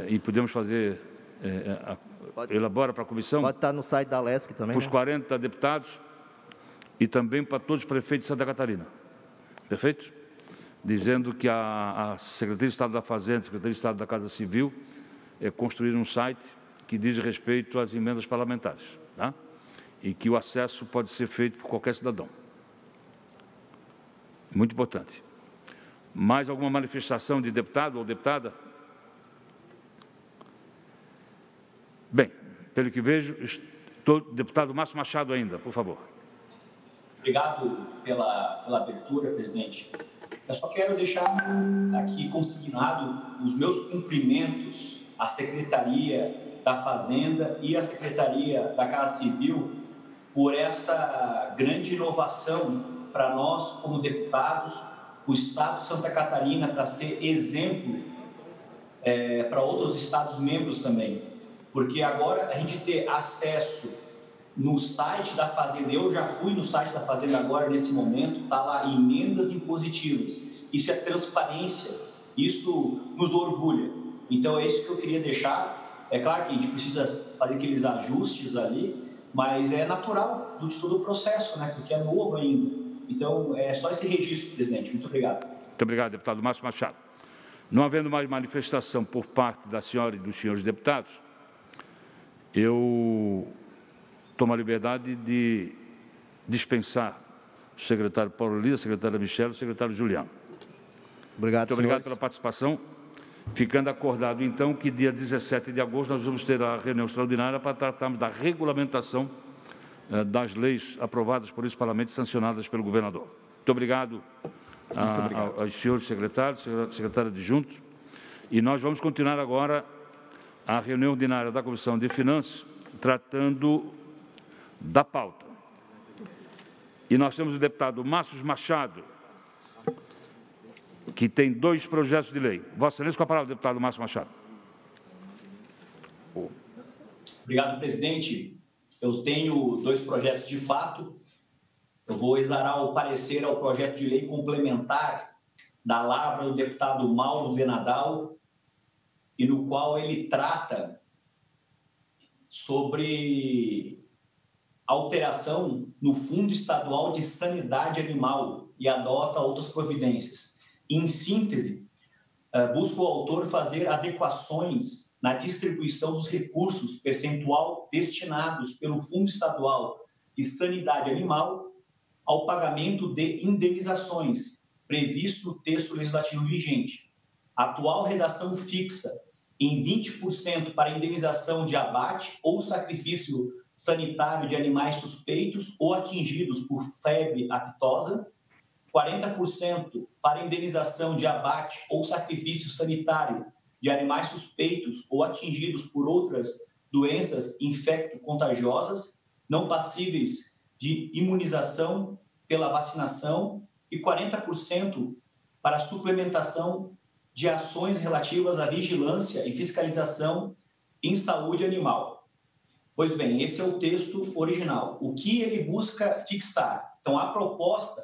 [SPEAKER 1] e podemos fazer, elabora para a comissão.
[SPEAKER 2] Pode estar no site da LESC também.
[SPEAKER 1] Para os 40 deputados e também para todos os prefeitos de Santa Catarina. Perfeito? Dizendo que a Secretaria de Estado da Fazenda, a Secretaria de Estado da Casa Civil, construir um site que diz respeito às emendas parlamentares, tá? E que o acesso pode ser feito por qualquer cidadão. Muito importante. Mais alguma manifestação de deputado ou deputada? Bem, pelo que vejo, deputado Márcio Machado ainda, por favor.
[SPEAKER 9] Obrigado pela abertura, presidente. Eu só quero deixar aqui consignado os meus cumprimentos à Secretaria da Fazenda e à Secretaria da Casa Civil por essa grande inovação para nós, como deputados, o Estado de Santa Catarina, para ser exemplo para outros Estados membros também. Porque agora a gente ter acesso no site da Fazenda, eu já fui no site da Fazenda agora, nesse momento, está lá emendas impositivas. Isso é transparência, isso nos orgulha. Então é isso que eu queria deixar. É claro que a gente precisa fazer aqueles ajustes ali, mas é natural de todo o processo, né? Porque é novo ainda. Então é só esse registro, presidente. Muito obrigado.
[SPEAKER 1] Muito obrigado, deputado Márcio Machado. Não havendo mais manifestação por parte da senhora e dos senhores deputados, eu tomo a liberdade de dispensar o secretário Paulo Eli, a secretária Michele e o secretário Juliano.
[SPEAKER 2] Obrigado,
[SPEAKER 1] muito obrigado pela participação. Ficando acordado, então, que dia 17 de agosto nós vamos ter a reunião extraordinária para tratarmos da regulamentação das leis aprovadas por esse Parlamento e sancionadas pelo governador. Muito obrigado, aos senhores secretários, secretário adjunto. E nós vamos continuar agora a reunião ordinária da Comissão de Finanças, tratando da pauta. E nós temos o deputado Márcio Machado, que tem 2 projetos de lei. Vossa Excelência, com a palavra, deputado Márcio Machado.
[SPEAKER 9] Obrigado, presidente. Eu tenho 2 projetos de fato. Eu vou exarar o parecer ao projeto de lei complementar da lavra do deputado Mauro Venadal, e no qual ele trata sobre alteração no Fundo Estadual de Sanidade Animal e adota outras providências. Em síntese, busca o autor fazer adequações na distribuição dos recursos percentual destinados pelo Fundo Estadual de Sanidade Animal ao pagamento de indenizações, previsto no texto legislativo vigente. A atual redação fixa em 20% para indenização de abate ou sacrifício sanitário de animais suspeitos ou atingidos por febre aftosa, 40% para indenização de abate ou sacrifício sanitário de animais suspeitos ou atingidos por outras doenças infecto-contagiosas, não passíveis de imunização pela vacinação, e 40% para suplementação de ações relativas à vigilância e fiscalização em saúde animal. Pois bem, esse é o texto original. O que ele busca fixar? Então, a proposta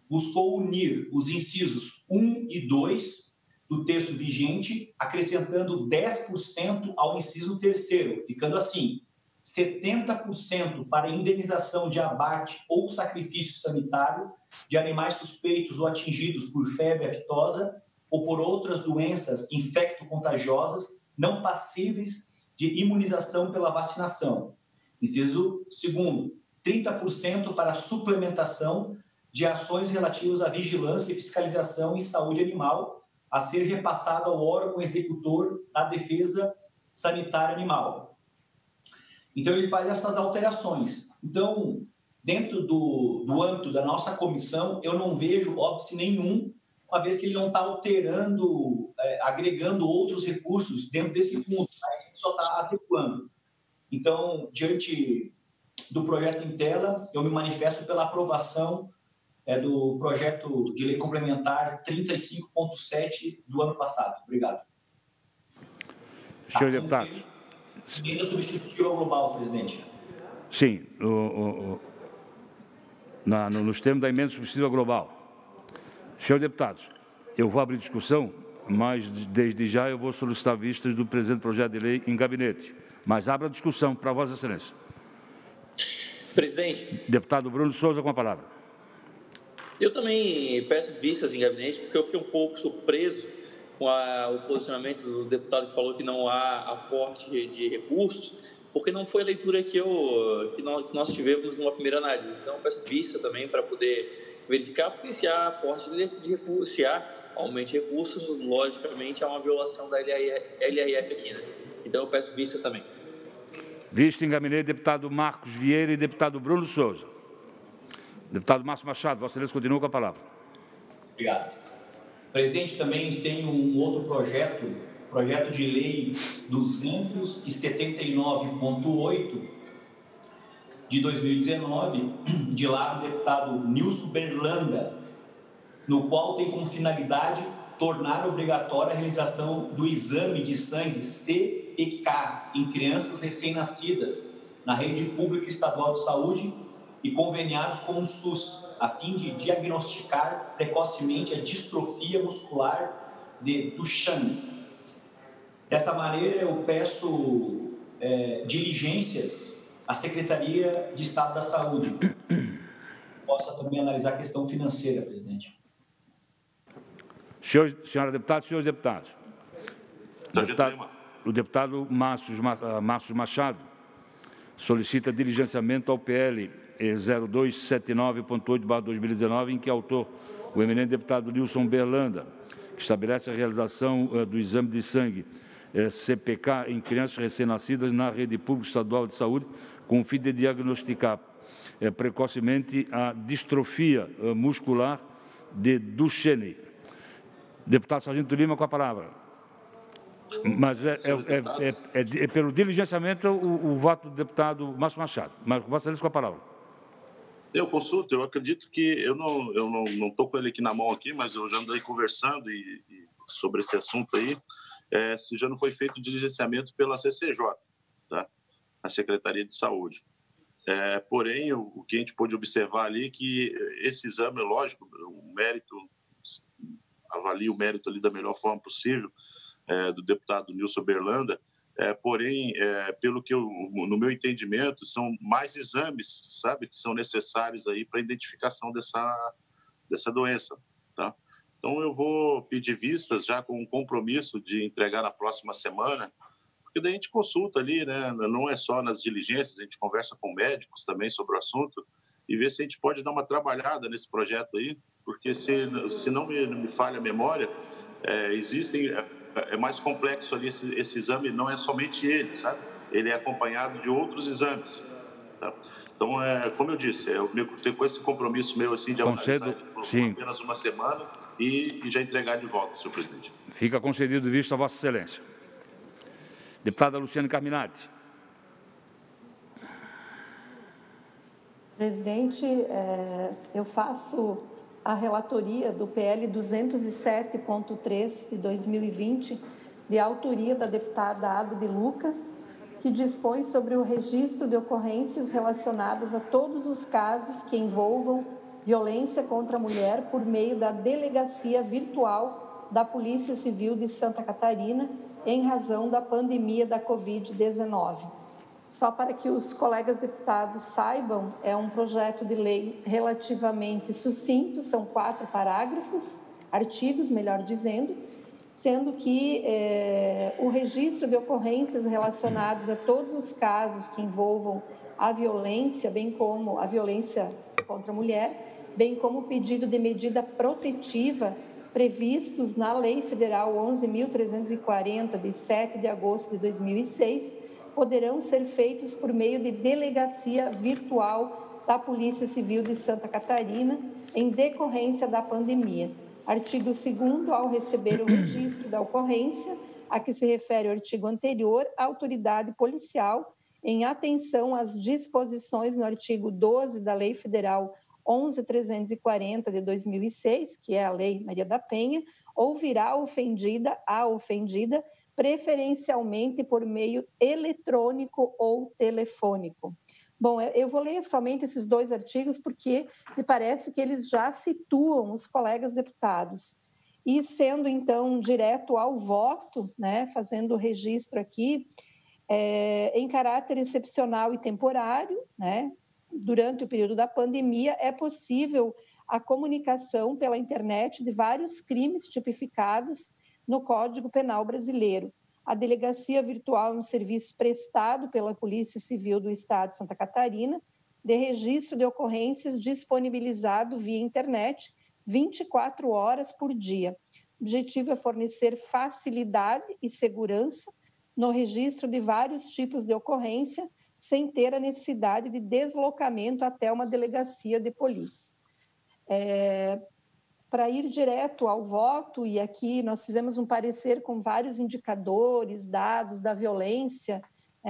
[SPEAKER 9] buscou unir os incisos 1 e 2 do texto vigente, acrescentando 10% ao inciso 3º, ficando assim: 70% para indenização de abate ou sacrifício sanitário de animais suspeitos ou atingidos por febre aftosa ou por outras doenças infecto-contagiosas não passíveis de imunização pela vacinação. Inciso 2º, 30% para suplementação de ações relativas à vigilância e fiscalização em saúde animal, a ser repassado ao órgão executor da defesa sanitária animal. Então, ele faz essas alterações. Então, dentro do âmbito da nossa comissão, eu não vejo óbice nenhum, uma vez que ele não está alterando, agregando outros recursos dentro desse fundo, mas ele só está adequando. Então, diante do projeto em tela, eu me manifesto pela aprovação do projeto de lei complementar 35.7 do ano passado. Obrigado.
[SPEAKER 1] Senhor deputado.
[SPEAKER 9] Emenda substitutiva global, presidente.
[SPEAKER 1] Sim, nos termos da emenda substitutiva global. Senhor deputado, eu vou abrir discussão, mas desde já eu vou solicitar vistas do presente projeto de lei em gabinete. Mas abra a discussão para Vossa Excelência.
[SPEAKER 10] Presidente.
[SPEAKER 1] Deputado Bruno Souza, com a palavra.
[SPEAKER 10] Eu também peço vistas em gabinete, porque eu fiquei um pouco surpreso com o posicionamento do deputado que falou que não há aporte de recursos, porque não foi a leitura que nós tivemos numa primeira análise. Então, eu peço vista também para poder verificar, porque se há aporte de recursos, se há aumento de recursos, logicamente há uma violação da LRF aqui, né? Então, eu peço vistas também.
[SPEAKER 1] Vista em gabinete, deputado Marcos Vieira e deputado Bruno Souza. Deputado Márcio Machado, Vossa Excelência continua com a palavra.
[SPEAKER 9] Obrigado. Presidente, também tem um outro projeto de lei 279.8 de 2019, de lá do deputado Nilson Berlanda, no qual tem como finalidade tornar obrigatória a realização do exame de sangue CEK em crianças recém-nascidas na rede pública estadual de saúde e conveniados com o SUS, a fim de diagnosticar precocemente a distrofia muscular de Duchenne. Dessa maneira, eu peço diligências à Secretaria de Estado da Saúde, possa também analisar a questão financeira, presidente.
[SPEAKER 1] Senhora deputada, senhores deputados. O deputado Márcio Machado solicita diligenciamento ao PL 0279.8/2019, em que é autor o eminente deputado Nilson Berlanda, que estabelece a realização do exame de sangue CPK em crianças recém-nascidas na rede pública estadual de saúde, com o fim de diagnosticar precocemente a distrofia muscular de Duchenne. Deputado Sargento Lima, com a palavra. Mas é pelo diligenciamento o voto do deputado Márcio Machado. Mas Vossa Excelência, com a palavra.
[SPEAKER 6] Eu consulto, eu acredito que eu não estou com ele aqui na mão aqui, mas eu já andei conversando sobre esse assunto aí, se já não foi feito diligenciamento pela CCJ, tá? A Secretaria de Saúde. Porém, o que a gente pôde observar ali é que esse exame, lógico, o mérito, avalia o mérito ali da melhor forma possível, do deputado Nilson Berlanda, porém, pelo que no meu entendimento, são mais exames, sabe, que são necessários aí para a identificação dessa doença, tá? Então, eu vou pedir vistas já com um compromisso de entregar na próxima semana, porque daí a gente consulta ali, né? Não é só nas diligências, a gente conversa com médicos também sobre o assunto e ver se a gente pode dar uma trabalhada nesse projeto aí, porque se não me falha a memória, é mais complexo ali esse exame, não é somente ele, sabe? Ele é acompanhado de outros exames, tá? Então, como eu disse, eu tenho com esse compromisso meu assim, de analisar por apenas uma semana e já entregar de volta, senhor presidente.
[SPEAKER 1] Fica concedido visto a Vossa Excelência. Deputada Luciane Carminati.
[SPEAKER 3] Presidente, eu faço a relatoria do PL 207.3 de 2020, de autoria da deputada Ada de Luca, que dispõe sobre o registro de ocorrências relacionadas a todos os casos que envolvam violência contra a mulher por meio da delegacia virtual da Polícia Civil de Santa Catarina, em razão da pandemia da Covid-19. Só para que os colegas deputados saibam, é um projeto de lei relativamente sucinto, são 4 artigos, melhor dizendo, sendo que o registro de ocorrências relacionadas a todos os casos que envolvam a violência, bem como a violência contra a mulher, bem como o pedido de medida protetiva previstos na Lei Federal 11.340, de 7 de agosto de 2006, poderão ser feitos por meio de delegacia virtual da Polícia Civil de Santa Catarina, em decorrência da pandemia. Artigo 2º, ao receber o registro da ocorrência, a que se refere o artigo anterior, a autoridade policial, em atenção às disposições no artigo 12 da Lei Federal 11.340 de 2006, que é a Lei Maria da Penha, ouvirá a ofendida, preferencialmente por meio eletrônico ou telefônico. Bom, eu vou ler somente esses 2 artigos porque me parece que eles já situam os colegas deputados. E sendo, então, direto ao voto, né, fazendo o registro aqui, em caráter excepcional e temporário, né, durante o período da pandemia, é possível a comunicação pela internet de vários crimes tipificados no Código Penal Brasileiro. A delegacia virtual é um serviço prestado pela Polícia Civil do Estado de Santa Catarina, de registro de ocorrências disponibilizado via internet 24 horas por dia. O objetivo é fornecer facilidade e segurança no registro de vários tipos de ocorrência, sem ter a necessidade de deslocamento até uma delegacia de polícia. Para ir direto ao voto, e aqui nós fizemos um parecer com vários indicadores, dados da violência,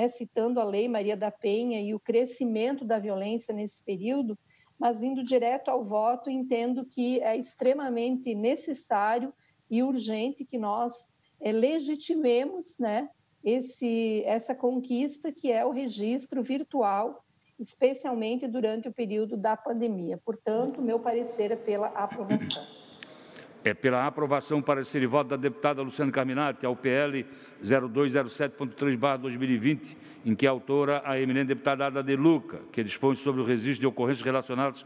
[SPEAKER 3] citando a Lei Maria da Penha e o crescimento da violência nesse período, mas indo direto ao voto, entendo que é extremamente necessário e urgente que nós legitimemos, essa conquista que é o registro virtual, especialmente durante o período da pandemia. Portanto, meu parecer é pela aprovação.
[SPEAKER 1] É pela aprovação, parecer e voto da deputada Luciana Carminati ao PL 0207.3/2020, em que é autora a eminente deputada Ada De Luca, que dispõe sobre o registro de ocorrências relacionadas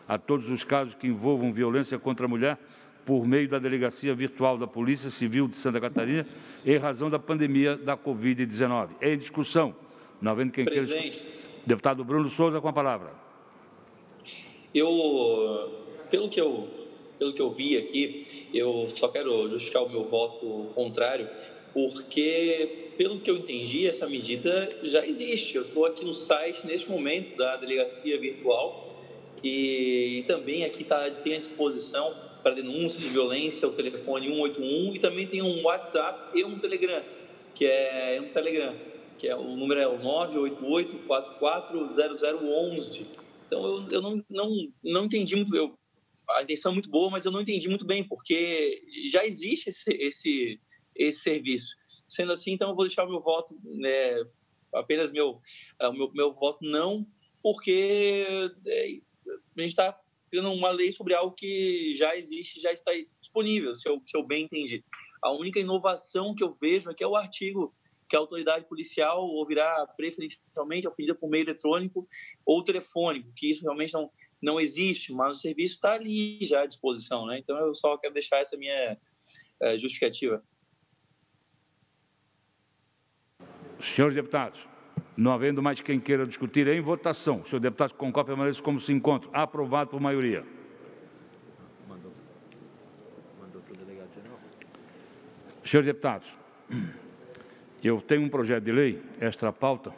[SPEAKER 1] a todos os casos que envolvam violência contra a mulher por meio da Delegacia Virtual da Polícia Civil de Santa Catarina, em razão da pandemia da Covid-19. É em discussão. Não havendo quem queira... Deputado Bruno Souza, com a palavra.
[SPEAKER 10] Pelo que eu vi aqui, eu só quero justificar o meu voto contrário, porque, pelo que eu entendi, essa medida já existe. Eu estou aqui no site, neste momento, da Delegacia Virtual, e também aqui tem à disposição para denúncia de violência o telefone 181, e também tem um WhatsApp e um Telegram, que o número é o 988-440011. Então, eu não entendi muito, a intenção é muito boa, mas eu não entendi muito bem, porque já existe esse serviço. Sendo assim, então, eu vou deixar o meu voto, apenas meu voto não, porque a gente está tendo uma lei sobre algo que já existe, já está disponível, se eu bem entendi. A única inovação que eu vejo é que é o artigo que a autoridade policial ouvirá preferencialmente ofendida por meio eletrônico ou telefônico, que isso realmente não existe, mas o serviço está ali já à disposição, né? Então, eu só quero deixar essa minha justificativa.
[SPEAKER 1] Senhores deputados, não havendo mais quem queira discutir, em votação. Senhor deputado, concorda, permaneça como se encontra. Aprovado por maioria. Mandou para o delegado geral. Senhores deputados, eu tenho um projeto de lei, extra pauta,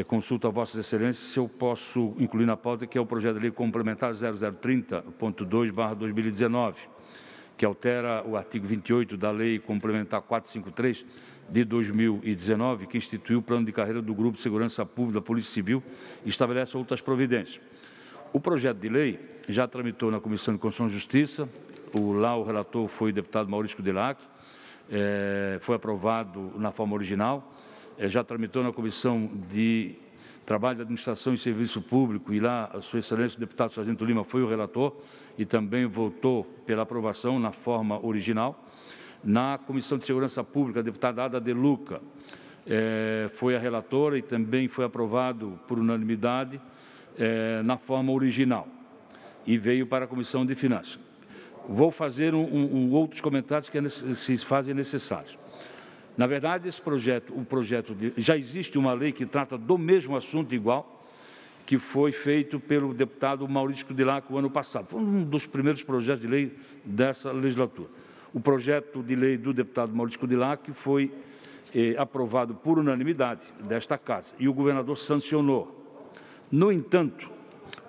[SPEAKER 1] consulto a Vossas Excelências se eu posso incluir na pauta, que é o projeto de lei complementar 0030.2/2019, que altera o artigo 28 da Lei Complementar 453 de 2019, que instituiu o plano de carreira do Grupo de Segurança Pública da Polícia Civil e estabelece outras providências. O projeto de lei já tramitou na Comissão de Constituição e Justiça, o relator foi o deputado Maurício Kudelac, foi aprovado na forma original, já tramitou na Comissão de Trabalho, Administração e Serviço Público, e lá a Sua Excelência o deputado Sargento Lima foi o relator e também votou pela aprovação na forma original. Na Comissão de Segurança Pública, a deputada Ada De Luca foi a relatora e também foi aprovado por unanimidade na forma original e veio para a Comissão de Finanças. Vou fazer outros comentários que se fazem necessários. Na verdade, já existe uma lei que trata do mesmo assunto igual, que foi feito pelo deputado Maurício Kudelac o ano passado. Foi um dos primeiros projetos de lei dessa legislatura. O projeto de lei do deputado Maurício Kudelac foi aprovado por unanimidade desta Casa e o governador sancionou. No entanto,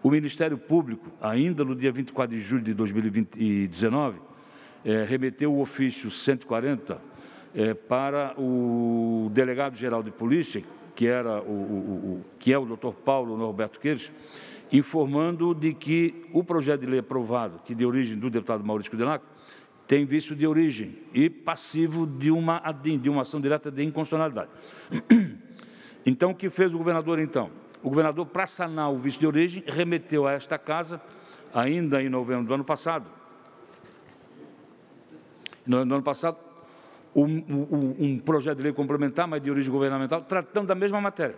[SPEAKER 1] o Ministério Público, ainda no dia 24 de julho de 2019, remeteu o ofício 140 para o delegado-geral de polícia, que é o doutor Paulo Norberto Queiroz, informando de que o projeto de lei aprovado, que de origem do deputado Maurício Kudelac, tem vício de origem e passivo de uma ação direta de inconstitucionalidade. Então, o que fez o governador, então? O governador, para sanar o vício de origem, remeteu a esta Casa, ainda em novembro do ano passado, um projeto de lei complementar, mas de origem governamental, tratando da mesma matéria.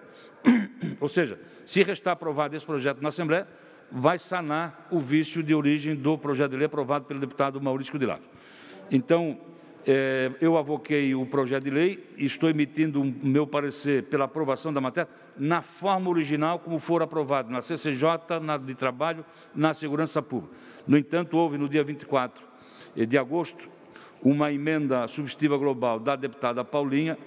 [SPEAKER 1] Ou seja, se restar aprovado esse projeto na Assembleia, vai sanar o vício de origem do projeto de lei aprovado pelo deputado Maurício Kudelac. Então, eu avoquei o projeto de lei e estou emitindo o meu parecer pela aprovação da matéria na forma original, como for aprovado na CCJ, na de Trabalho, na Segurança Pública. No entanto, houve no dia 24 de agosto uma emenda substitutiva global da deputada Paulinha,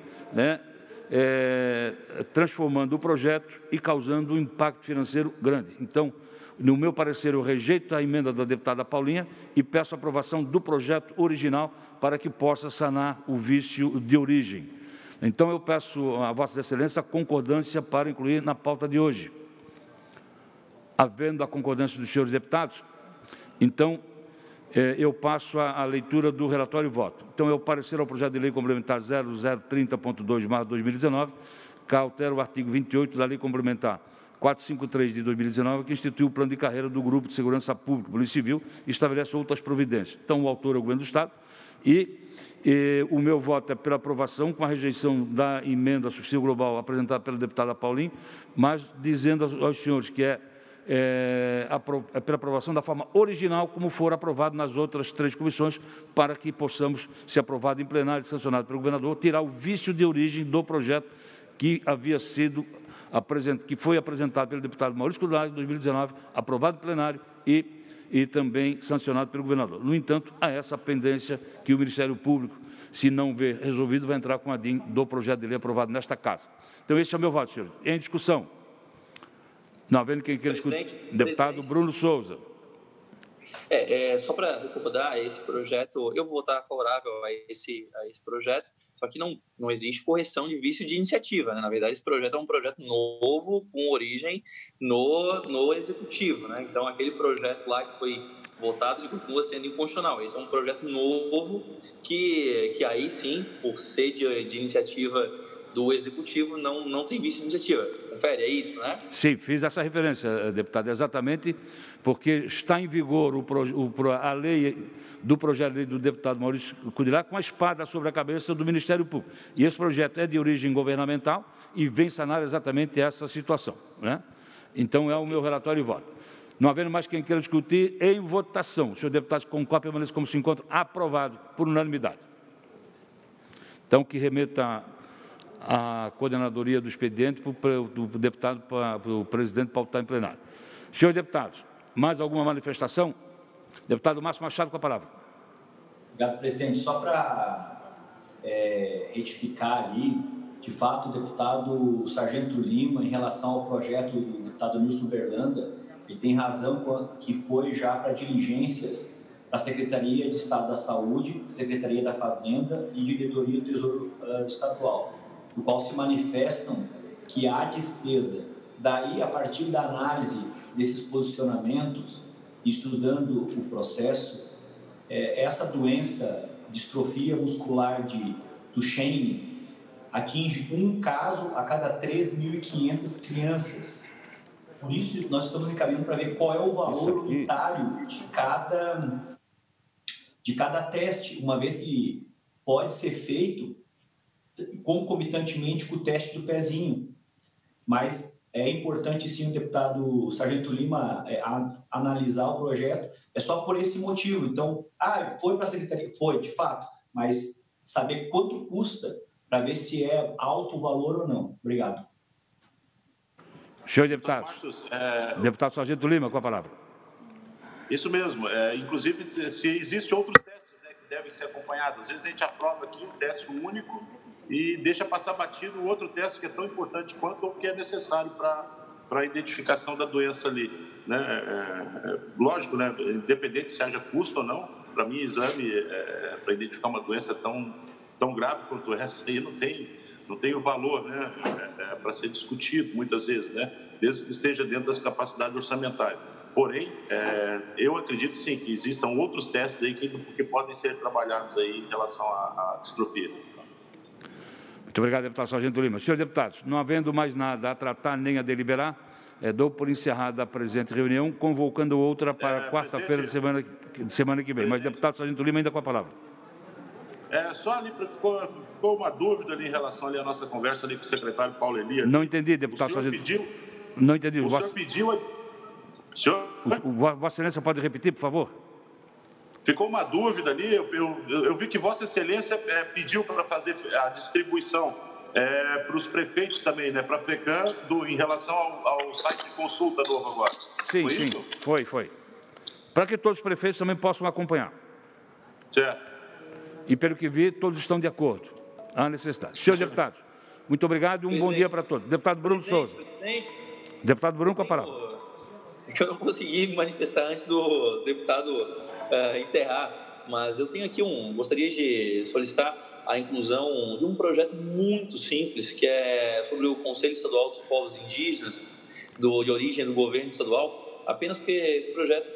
[SPEAKER 1] transformando o projeto e causando um impacto financeiro grande. Então, no meu parecer, eu rejeito a emenda da deputada Paulinha e peço a aprovação do projeto original para que possa sanar o vício de origem. Então, eu peço a Vossa Excelência a concordância para incluir na pauta de hoje. Havendo a concordância dos senhores deputados, então, eu passo a leitura do relatório e voto. Então, é o parecer ao projeto de lei complementar 0030.2/2019, que altera o artigo 28 da lei complementar 453 de 2019, que instituiu o plano de carreira do Grupo de Segurança Pública, Polícia Civil, e estabelece outras providências. Então, o autor é o Governo do Estado e o meu voto é pela aprovação, com a rejeição da emenda subsídio global apresentada pela deputada Paulinho, mas dizendo aos senhores que pela aprovação da forma original, como for aprovado nas outras 3 comissões, para que possamos, se aprovado em plenário e sancionado pelo governador, tirar o vício de origem do projeto que havia sido que foi apresentado pelo deputado Maurício Cudlari em 2019, aprovado em plenário e também sancionado pelo governador. No entanto, há essa pendência que o Ministério Público, se não ver resolvido, vai entrar com a DIN do projeto de lei aprovado nesta Casa. Então, esse é o meu voto, senhor. Em discussão. Não, vendo quem quer discutir. Deputado Bruno Souza.
[SPEAKER 10] Só para recordar esse projeto, eu vou votar favorável a esse projeto, só que não existe correção de vício de iniciativa, né? Na verdade, esse projeto é um projeto novo, com origem no Executivo, né? Então, aquele projeto lá que foi votado, ele continua sendo inconstitucional. Esse é um projeto novo que aí sim, por ser de iniciativa do Executivo, não tem vício de iniciativa. Confere, é isso, né?
[SPEAKER 1] Sim, fiz essa referência, deputado, exatamente porque está em vigor a lei do projeto de lei do deputado Maurício Cudlari com a espada sobre a cabeça do Ministério Público. E esse projeto é de origem governamental e vem sanar exatamente essa situação, né? Então, é o meu relatório e voto. Não havendo mais quem queira discutir, em votação. O senhor deputado concorda, permaneça como se encontra, aprovado por unanimidade. Então, que remeta a coordenadoria do expediente para o deputado, para o presidente pautar em plenário. Senhores deputados, mais alguma manifestação? Deputado Márcio Machado, com a palavra.
[SPEAKER 9] Obrigado, presidente. Só para retificar ali, de fato, o deputado Sargento Lima, em relação ao projeto do deputado Nilson Berlanda, ele tem razão que foi já para diligências para a Secretaria de Estado da Saúde, Secretaria da Fazenda e Diretoria do Tesouro Estadual, no qual se manifestam que há despesa. Daí, a partir da análise desses posicionamentos, estudando o processo, essa doença, distrofia muscular do Duchenne, atinge um caso a cada 3.500 crianças. Por isso, nós estamos encaminhando para ver qual é o valor unitário de cada teste, uma vez que pode ser feito concomitantemente com o teste do pezinho. Mas é importante, sim, o deputado Sargento Lima analisar o projeto. É só por esse motivo. Então, foi para a Secretaria? Foi, de fato. Mas saber quanto custa para ver se é alto o valor ou não. Obrigado.
[SPEAKER 1] Senhor deputado. Deputado Sargento Lima, com a palavra.
[SPEAKER 6] Isso mesmo. Inclusive, se existem outros testes, né, que devem ser acompanhados. Às vezes a gente aprova aqui um teste único e deixa passar batido o outro teste que é tão importante quanto ou que é necessário para a identificação da doença ali, né? Lógico, né? Independente se haja custo ou não, para mim, exame para identificar uma doença tão grave quanto essa aí não tem o valor, né? Para ser discutido muitas vezes, né? Desde que esteja dentro das capacidades orçamentárias. Porém, eu acredito sim que existam outros testes aí que podem ser trabalhados aí em relação à distrofia.
[SPEAKER 1] Muito obrigado, deputado Sargento Lima. Senhores deputados, não havendo mais nada a tratar nem a deliberar, dou por encerrada a presente reunião, convocando outra para quarta-feira de semana que vem. Mas, deputado Sargento Lima, ainda com a palavra.
[SPEAKER 6] Só ali ficou uma dúvida ali em relação ali à nossa conversa ali com o secretário Paulo Eli.
[SPEAKER 1] Não entendi, deputado Sargento. Não entendi.
[SPEAKER 6] O senhor pediu...
[SPEAKER 1] Vossa Excelência pode repetir, por favor?
[SPEAKER 6] Ficou uma dúvida ali, eu vi que Vossa Excelência pediu para fazer a distribuição para os prefeitos também, né, para a FECAM, em relação ao site de consulta novo agora.
[SPEAKER 1] Sim, foi. Para que todos os prefeitos também possam acompanhar.
[SPEAKER 6] Certo.
[SPEAKER 1] E pelo que vi, todos estão de acordo. Há necessidade. Senhores deputados, Muito obrigado e um bom dia para todos. Deputado Bruno Souza. Deputado Bruno, com a palavra.
[SPEAKER 10] Eu não consegui me manifestar antes do deputado encerrar, mas eu tenho aqui gostaria de solicitar a inclusão de um projeto muito simples, que é sobre o Conselho Estadual dos Povos Indígenas, de origem do governo estadual, apenas porque esse projeto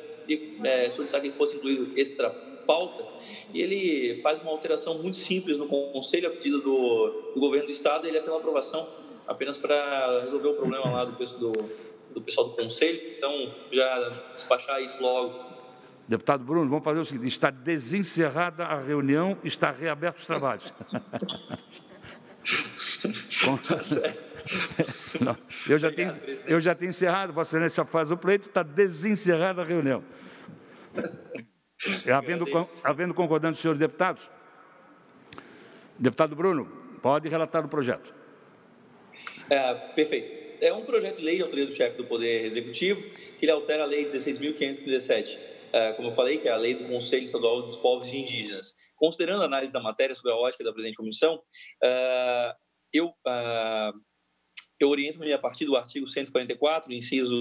[SPEAKER 10] solicitar que ele fosse incluído extra pauta, e ele faz uma alteração muito simples no Conselho, a pedido do governo do Estado, e ele é pela aprovação, apenas para resolver o problema lá do pessoal do Conselho, então já despachar isso logo.
[SPEAKER 1] Deputado Bruno, vamos fazer o seguinte, está desencerrada a reunião, está reabertos os trabalhos. Não, eu já tenho encerrado, Vossa Excelência faz o pleito, está desencerrada a reunião. Havendo concordando os senhores deputados, deputado Bruno, pode relatar o projeto.
[SPEAKER 10] Perfeito. É um projeto de lei de autoria do chefe do Poder Executivo, que ele altera a Lei 16.537, como eu falei, que é a Lei do Conselho Estadual dos Povos Indígenas. Considerando a análise da matéria sobre a ótica da presente comissão, eu oriento-me a partir do artigo 144, inciso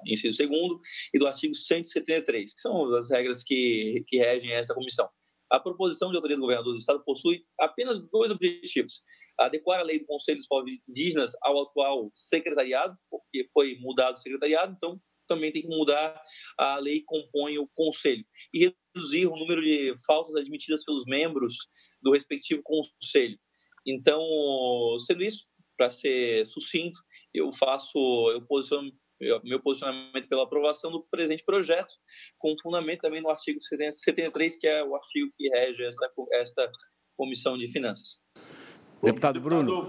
[SPEAKER 10] 2º, e do artigo 173, que são as regras que regem esta comissão. A proposição de autoria do governador do Estado possui apenas 2 objetivos: adequar a lei do Conselho dos Povos Indígenas ao atual secretariado, porque foi mudado o secretariado, então também tem que mudar a lei que compõe o Conselho, e reduzir o número de faltas admitidas pelos membros do respectivo Conselho. Então, sendo isso, para ser sucinto, meu posicionamento pela aprovação do presente projeto, com fundamento também no artigo 73, que é o artigo que rege esta Comissão de Finanças.
[SPEAKER 1] Deputado Bruno,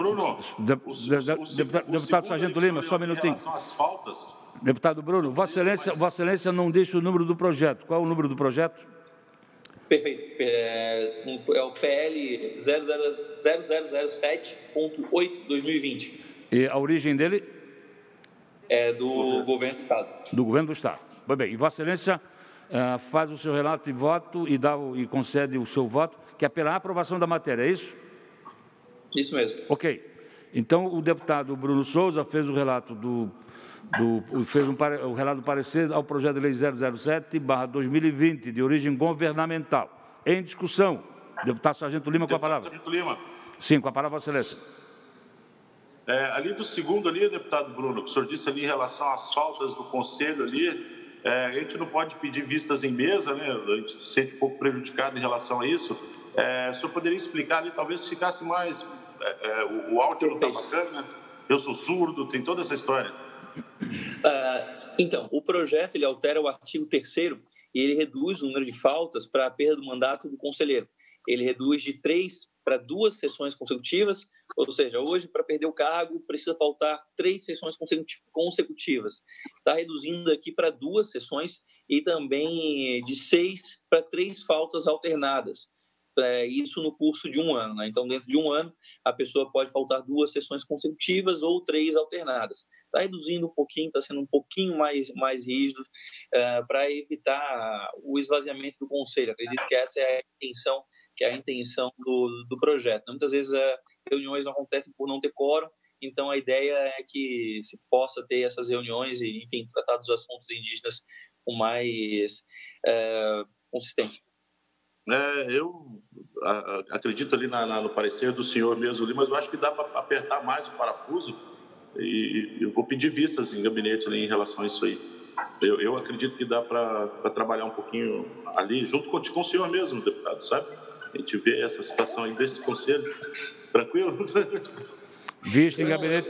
[SPEAKER 1] deputado Sargento Lima, só um minutinho.
[SPEAKER 6] Em relação às faltas...
[SPEAKER 1] Deputado Bruno, Vossa Excelência não deixa o número do projeto. Qual é o número do projeto?
[SPEAKER 10] Perfeito. É o PL 0007.8/2020.
[SPEAKER 1] E a origem dele?
[SPEAKER 10] É do governo do Estado.
[SPEAKER 1] Do governo do Estado. Pois bem, e Vossa Excelência faz o seu relato de voto e concede o seu voto, que é pela aprovação da matéria, é isso?
[SPEAKER 10] Isso mesmo.
[SPEAKER 1] Ok. Então, o deputado Bruno Souza fez o relato o relato do parecer ao projeto de lei 007/2020, de origem governamental. Em discussão, deputado Sargento Lima, com a palavra.
[SPEAKER 6] Sargento Lima.
[SPEAKER 1] Sim, com a palavra, Vossa Excelência.
[SPEAKER 6] Ali do segundo ali, deputado Bruno, que o senhor disse ali em relação às faltas do Conselho ali, a gente não pode pedir vistas em mesa, né? A gente se sente um pouco prejudicado em relação a isso. O senhor poderia explicar ali, talvez ficasse mais... o áudio não está bacana, eu sou surdo, tem toda essa história.
[SPEAKER 10] Então, o projeto ele altera o artigo 3º e ele reduz o número de faltas para a perda do mandato do conselheiro. Ele reduz de 3 para 2 sessões consecutivas, ou seja, hoje, para perder o cargo, precisa faltar 3 sessões consecutivas. Está reduzindo aqui para 2 sessões e também de 6 para 3 faltas alternadas. Isso no curso de 1 ano, né? Então, dentro de 1 ano, a pessoa pode faltar 2 sessões consecutivas ou 3 alternadas. Está reduzindo um pouquinho, está sendo um pouquinho mais rígido para evitar o esvaziamento do Conselho. Acredito que essa é a intenção do projeto. Muitas vezes reuniões não acontecem por não ter quórum, então a ideia é que se possa ter essas reuniões e, enfim, tratar dos assuntos indígenas com mais consistência.
[SPEAKER 6] Eu acredito ali no parecer do senhor mesmo ali, mas eu acho que dá para apertar mais o parafuso e eu vou pedir vistas em gabinete ali em relação a isso aí. Eu acredito que dá para trabalhar um pouquinho ali, junto com o senhor mesmo, deputado, sabe? A gente vê essa situação aí desse conselho. Tranquilo?
[SPEAKER 1] Visto em gabinete...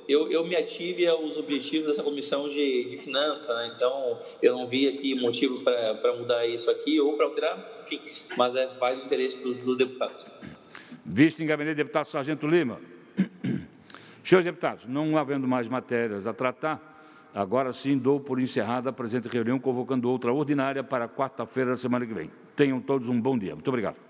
[SPEAKER 10] Eu me ative aos objetivos dessa comissão de finanças, né? Então eu não vi aqui motivo para mudar isso aqui ou para alterar, enfim, mas vai do interesse dos deputados.
[SPEAKER 1] Visto em gabinete, deputado Sargento Lima. Senhores deputados, não havendo mais matérias a tratar, agora sim dou por encerrada a presente reunião, convocando outra ordinária para quarta-feira da semana que vem. Tenham todos um bom dia. Muito obrigado.